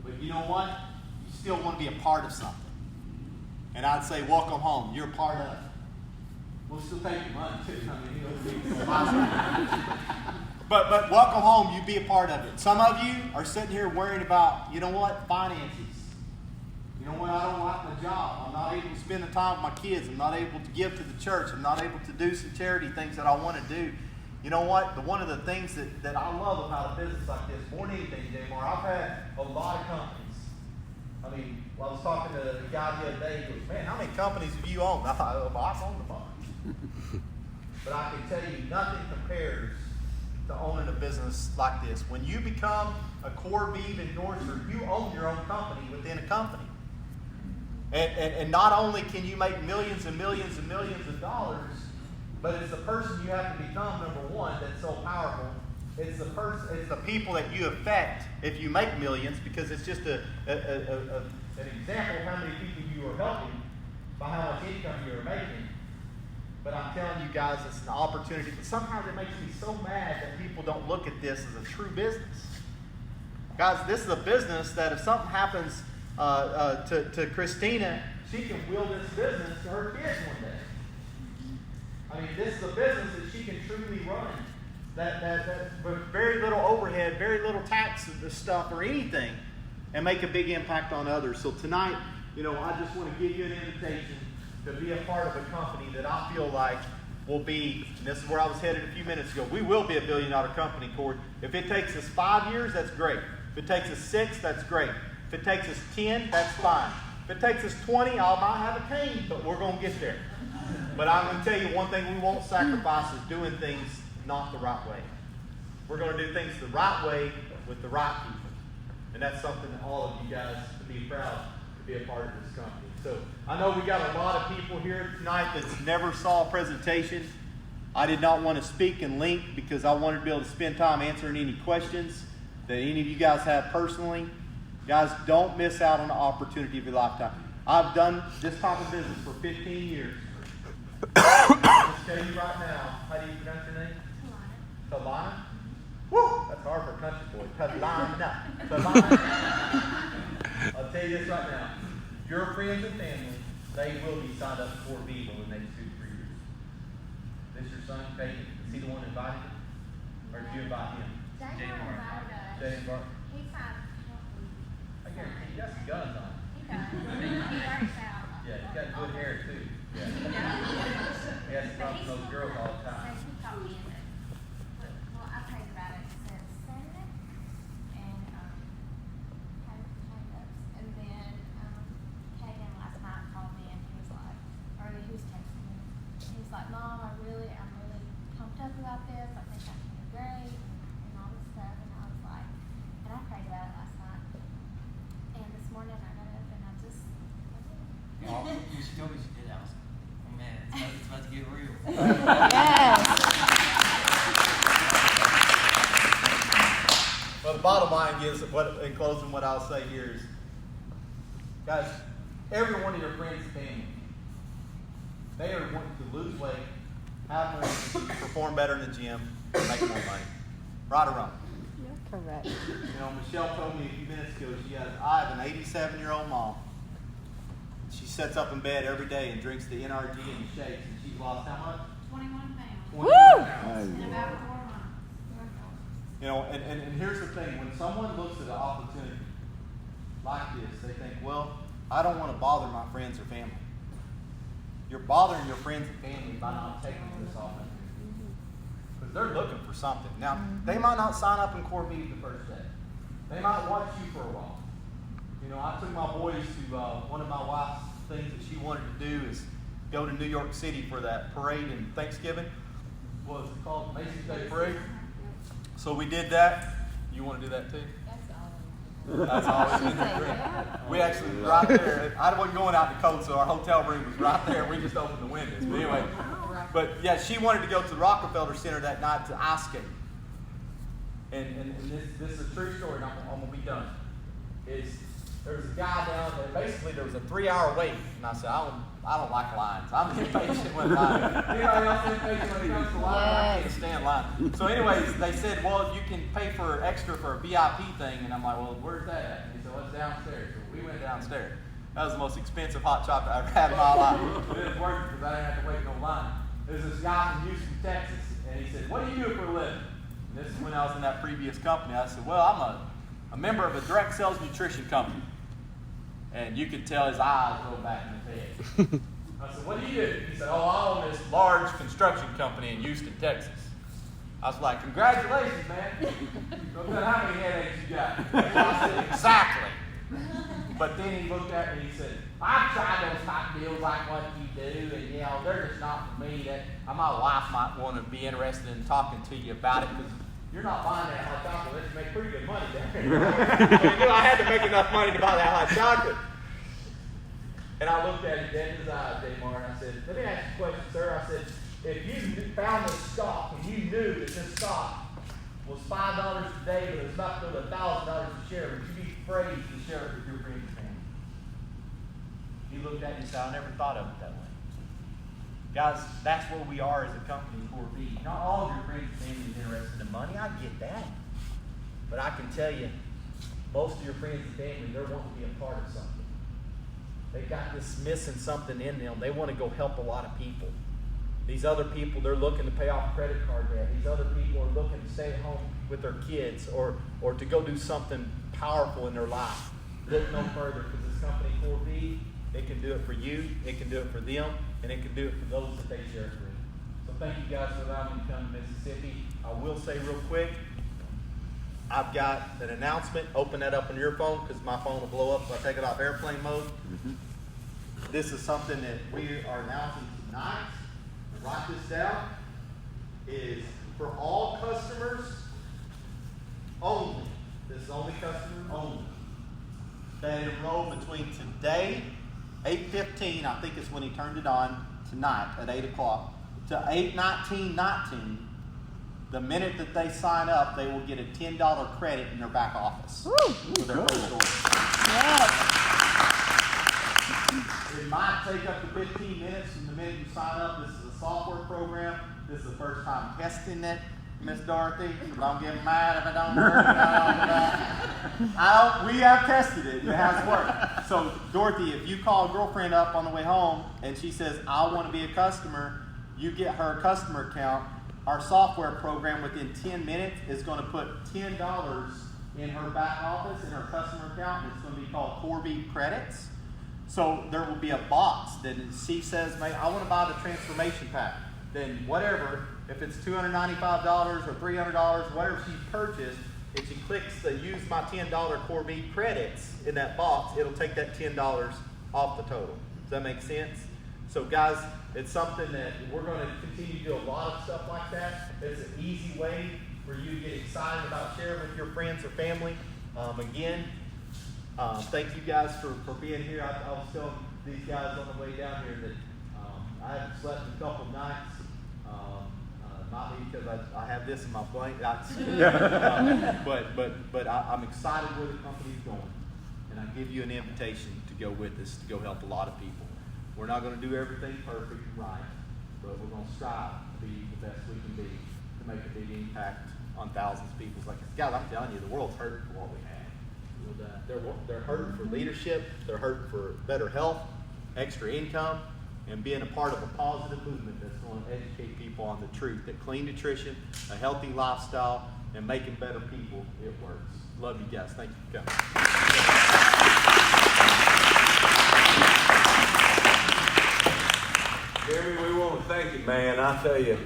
But you know what? You still want to be a part of something. And I'd say, welcome home. You're a part of it. We'll still take your money too. I mean, but welcome home. You be a part of it. Some of you are sitting here worrying about, you know what, finances. You know what, I don't like my job. I'm not able to spend the time with my kids. I'm not able to give to the church. I'm not able to do some charity things that I want to do. You know what? One of the things that I love about a business like this, more than anything, Jamar, I've had a lot of companies. I mean, I was talking to a guy the other day. He goes, man, how many companies have you owned? I thought, oh, I've owned a bunch. But I can tell you, nothing compares to owning a business like this. When you become a CorVive endorser, you own your own company within a company. And not only can you make millions and millions and millions of dollars, but it's the person you have to become, number one, that's so powerful. It's the people that you affect if you make millions, because it's just an example of how many people you are helping by how much income you are making. But I'm telling you guys, it's an opportunity. But sometimes it makes me so mad that people don't look at this as a true business. Guys, this is a business that if something happens to Christina, she can wheel this business to her kids one day. I mean, this is a business that she can truly run. That with very little overhead, very little tax stuff or anything, and make a big impact on others. So tonight, I just want to give you an invitation to be a part of a company that I feel like will be, and this is where I was headed a few minutes ago, we will be $1 billion company, Cord. If it takes us 5 years, that's great. If it takes us 6, that's great. If it takes us 10, that's fine. If it takes us 20, I might have a cane, but we're going to get there. But I'm going to tell you one thing we won't sacrifice is doing things not the right way. We're going to do things the right way with the right people. And that's something that all of you guys would be proud to be a part of this company. So I know we got a lot of people here tonight that never saw a presentation. I did not want to speak and link because I wanted to be able to spend time answering any questions that any of you guys have personally. Guys, don't miss out on the opportunity of your lifetime. I've done this type of business for 15 years. I'll tell you right now, how do you pronounce your name? Talana. Woo! That's hard for a country boy. Talana. I'll tell you this right now. Your friends and family, they will be signed up for CorVive in the next 2 to 3 years. This your son, Peyton? Is he the one invited you? Or did you invite him?
Jaden invited us.
Jaden Barton.
He signed.
I guarantee you got some guns on.
He does. He works out.
Yeah, he's got good hair too. Yeah. He has to talk to those girls all the time.
He taught me in it. Well, I prayed about it since Saturday, and had ups. And then Kagan last night called me, and he was texting me. He was like, "Mom, I'm really pumped up about this. I think I'm doing great, and all this stuff." And I was like, and I prayed about it last night. And this morning I got up and I just.
Oh, you should tell me you did, Allison. Oh man, it's about to get real.
Yes.
Well, the bottom line is, in closing, what I'll say here is, guys, every one of your friends and family, they are wanting to lose weight, have more, perform better in the gym, and make more money. Right or wrong?
You're correct.
Michelle told me a few minutes ago, I have an 87-year-old mom. She sits up in bed every day and drinks the NRG and the shakes, and she's lost how much?
21 pounds.
21 pounds.
In about 4 months.
And here's the thing. When someone looks at an opportunity like this, they think, well, I don't want to bother my friends or family. You're bothering your friends and family by not taking this opportunity. Because they're looking for something. Now, they might not sign up in CorVive the first day. They might watch you for a while. I took my boys to one of my wife's things that she wanted to do is go to New York City for that parade in Thanksgiving. What was it called? Macy's Day Parade. So we did that. You want to do that too? That's always been the dream. We actually, right there, I wasn't going out in the cold, so our hotel room was right there. We just opened the windows. But anyway, yeah, she wanted to go to the Rockefeller Center that night to ice skate. And this is a true story, and I'm going to be done. There was a guy down there, basically there was a 3-hour wait, and I said, I don't like lines. I'm impatient with lines. Anybody else impatient when it comes to lines? I can't stand lines. So anyways, they said, well, you can pay for extra for a VIP thing, and I'm like, well, where's that at? And he said, well, it's downstairs. So we went downstairs. That was the most expensive hot chocolate I ever had in my life. But it was worth it because I didn't have to wait no line. there's this guy from Houston, Texas, and he said, "What do you do for a living?" And this is when I was in that previous company. I said, "Well, I'm a member of a direct sales nutrition company." And you could tell his eyes roll back in his head. I said, "What do you do?" He said, "Oh, I own this large construction company in Houston, Texas." I was like, "Congratulations, man. Look at how many headaches you got." I said, "Exactly." But then he looked at me and he said, "I've tried those type of deals like what you do, and you know, they're just not for me. My wife might want to be interested in talking to you about it because you're not buying that hot chocolate. Let's make pretty good money down there." I had to make enough money to buy that hot chocolate. And I looked at him dead in his eyes, Damar, and I said, "Let me ask you a question, sir." I said, "If you found this stock and you knew that this stock was $5 today, but it's about to go to $1,000 a share, would you be afraid to share it with your friends and family?" He looked at me and said, "I never thought of it that way." Guys, that's where we are as a company, CorVive. Not all of your friends and family is interested in money. I get that. But I can tell you, most of your friends and family, they're wanting to be a part of something. They got this missing something in them. They want to go help a lot of people. These other people, they're looking to pay off credit card debt. These other people are looking to stay at home with their kids or to go do something powerful in their life. Look no further, because this company, CorVive, it can do it for you, it can do it for them, and it can do it for those that they share it with. So thank you guys for allowing me to come to Mississippi. I will say real quick, I've got an announcement. Open that up on your phone because my phone will blow up if I take it off airplane mode. This is something that we are announcing tonight. Write this down. Is for all customers only. This is only customers only. That enroll between today, 8:15, I think is when he turned it on, tonight at 8 o'clock, to 8:19. The minute that they sign up, they will get a $10 credit in their back office for their first order.
Yes.
It might take up to 15 minutes from the minute you sign up. This is a software program. This is the first time testing it, Miss Dorothy. So don't get mad if it don't work. We have tested it. It has worked. So, Dorothy, if you call a girlfriend up on the way home and she says, "I want to be a customer," you get her a customer account. Our software program within 10 minutes is going to put $10 in her back office, in her customer account, and it's going to be called CorVive Credits. So there will be a box that she says, "Man, I want to buy the transformation pack." Then whatever, if it's $295 or $300, whatever she purchased, if she clicks the use my $10 CorVive credits in that box, it'll take that $10 off the total. Does that make sense? So guys, it's something that we're going to continue to do a lot of stuff like that. It's an easy way for you to get excited about sharing with your friends or family. Thank you guys for being here. I was telling these guys on the way down here that I haven't slept in a couple nights. Not because I have this in my blanket. But I'm excited where the company's going. And I give you an invitation to go with us, to go help a lot of people. We're not going to do everything perfect and right, but we're going to strive to be the best we can be to make a big impact on thousands of people. Like, guys, I'm telling you, the world's hurting for what we have. They're hurting for leadership. They're hurting for better health, extra income, and being a part of a positive movement that's going to educate people on the truth that clean nutrition, a healthy lifestyle, and making better people, it works. Love you guys. Thank you for coming.
Jeremy, we want to thank you, man. I tell you,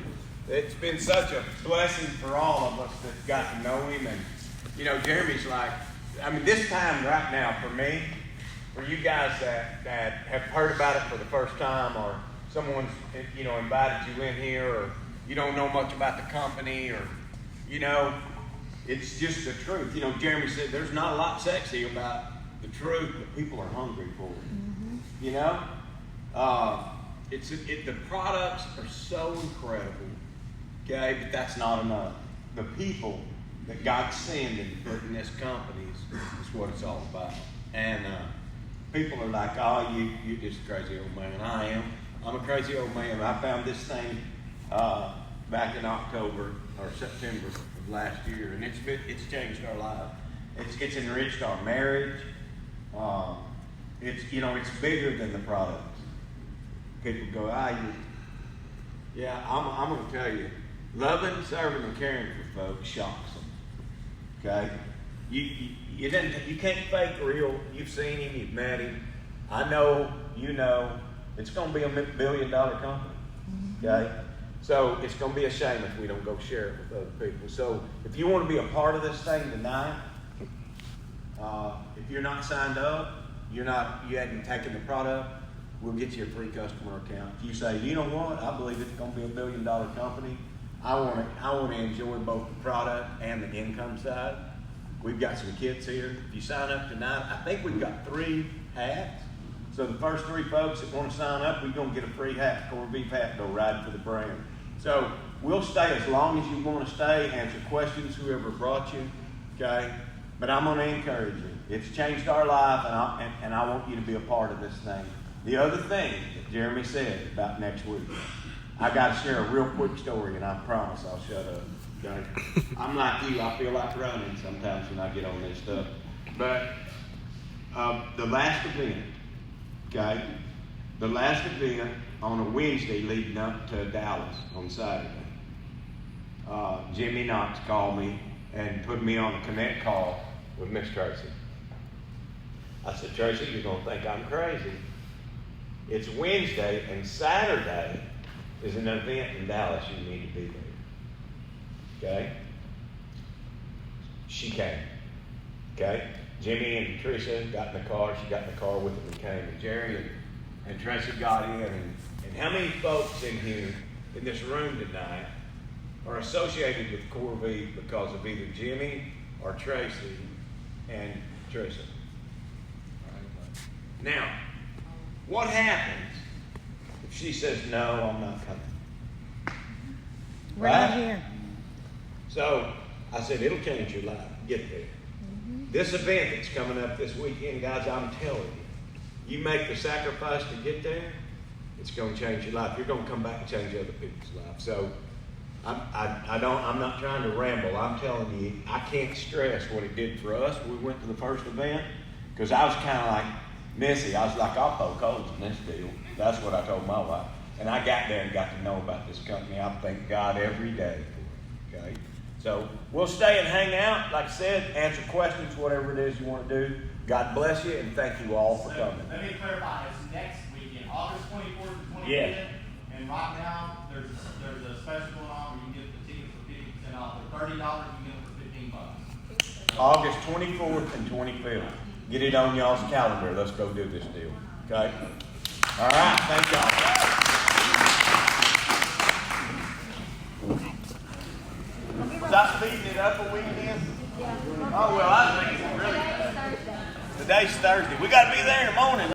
it's been such a blessing for all of us that got to know him. And, you know, Jeremy's like, this time right now for me, for you guys that have heard about it for the first time, or someone's, invited you in here, or you don't know much about the company, or, it's just the truth. Jeremy said there's not a lot sexy about the truth, but people are hungry for it. The products are so incredible, okay, but that's not enough. The people that God's sending and put in this company is what it's all about. And people are like, "Oh, you're just a crazy old man." I am. I'm a crazy old man. I found this thing back in October or September of last year, and it's changed our life. It's enriched our marriage. It's bigger than the product. People go, Yeah, I'm going to tell you, loving, serving, and caring for folks shocks them. Okay? You can't fake real. You've seen him, you've met him. I know, you know, it's going to be a $1 billion company. Okay? So it's going to be a shame if we don't go share it with other people. So if you want to be a part of this thing tonight, if you're not signed up, you hadn't taken the product, we'll get you a free customer account. If you say, you know what, I believe it's going to be a $1 billion company. I want to enjoy both the product and the income side. We've got some kits here. If you sign up tonight, I think we've got 3 hats. So the first 3 folks that want to sign up, we're going to get a free hat, CorVive hat, go ride for the brand. So we'll stay as long as you want to stay, answer questions, whoever brought you, okay? But I'm going to encourage you. It's changed our life, and I want you to be a part of this thing. The other thing that Jeremy said about next week, I got to share a real quick story, and I promise I'll shut up. Okay? I'm like you. I feel like running sometimes when I get on this stuff. But the last event, okay? The last event on a Wednesday leading up to Dallas on Saturday. Jimmy Knox called me and put me on a connect call with Miss Tracy. I said, Tracy, you're going to think I'm crazy. It's Wednesday, and Saturday is an event in Dallas. You need to be there. Okay? She came. Okay? Jimmy and Teresa got in the car. She got in the car with them and came. And Jerry and Tracy got in. And how many folks in here, in this room tonight, are associated with CorVive because of either Jimmy or Tracy and Teresa? Now, what happens if she says, no, I'm not coming?
Right here.
So I said, it'll change your life. Get there. This event that's coming up this weekend, guys, I'm telling you, you make the sacrifice to get there, it's going to change your life. You're going to come back and change other people's lives. So I'm not trying to ramble. I'm telling you, I can't stress what it did for us. We went to the first event because I was kind of like Missy. I was like, I'll poke holes in this deal. That's what I told my wife. And I got there and got to know about this company. I thank God every day for it. Okay? So we'll stay and hang out. Like I said, answer questions, whatever it is you want to do. God bless you, and thank you all for coming.
Let me clarify. It's next weekend, August 24th and 25th.
Yeah.
And right now, there's a special going on where you can get the tickets for 50% off. They're $30, you can get them for $15.
August 24th and 25th. Get it on y'all's calendar. Let's go do this deal. Okay? All right. Thank y'all. Was I speeding it up a weekend? Oh, well, I think it's really. Today's Thursday. We got to be there in the morning.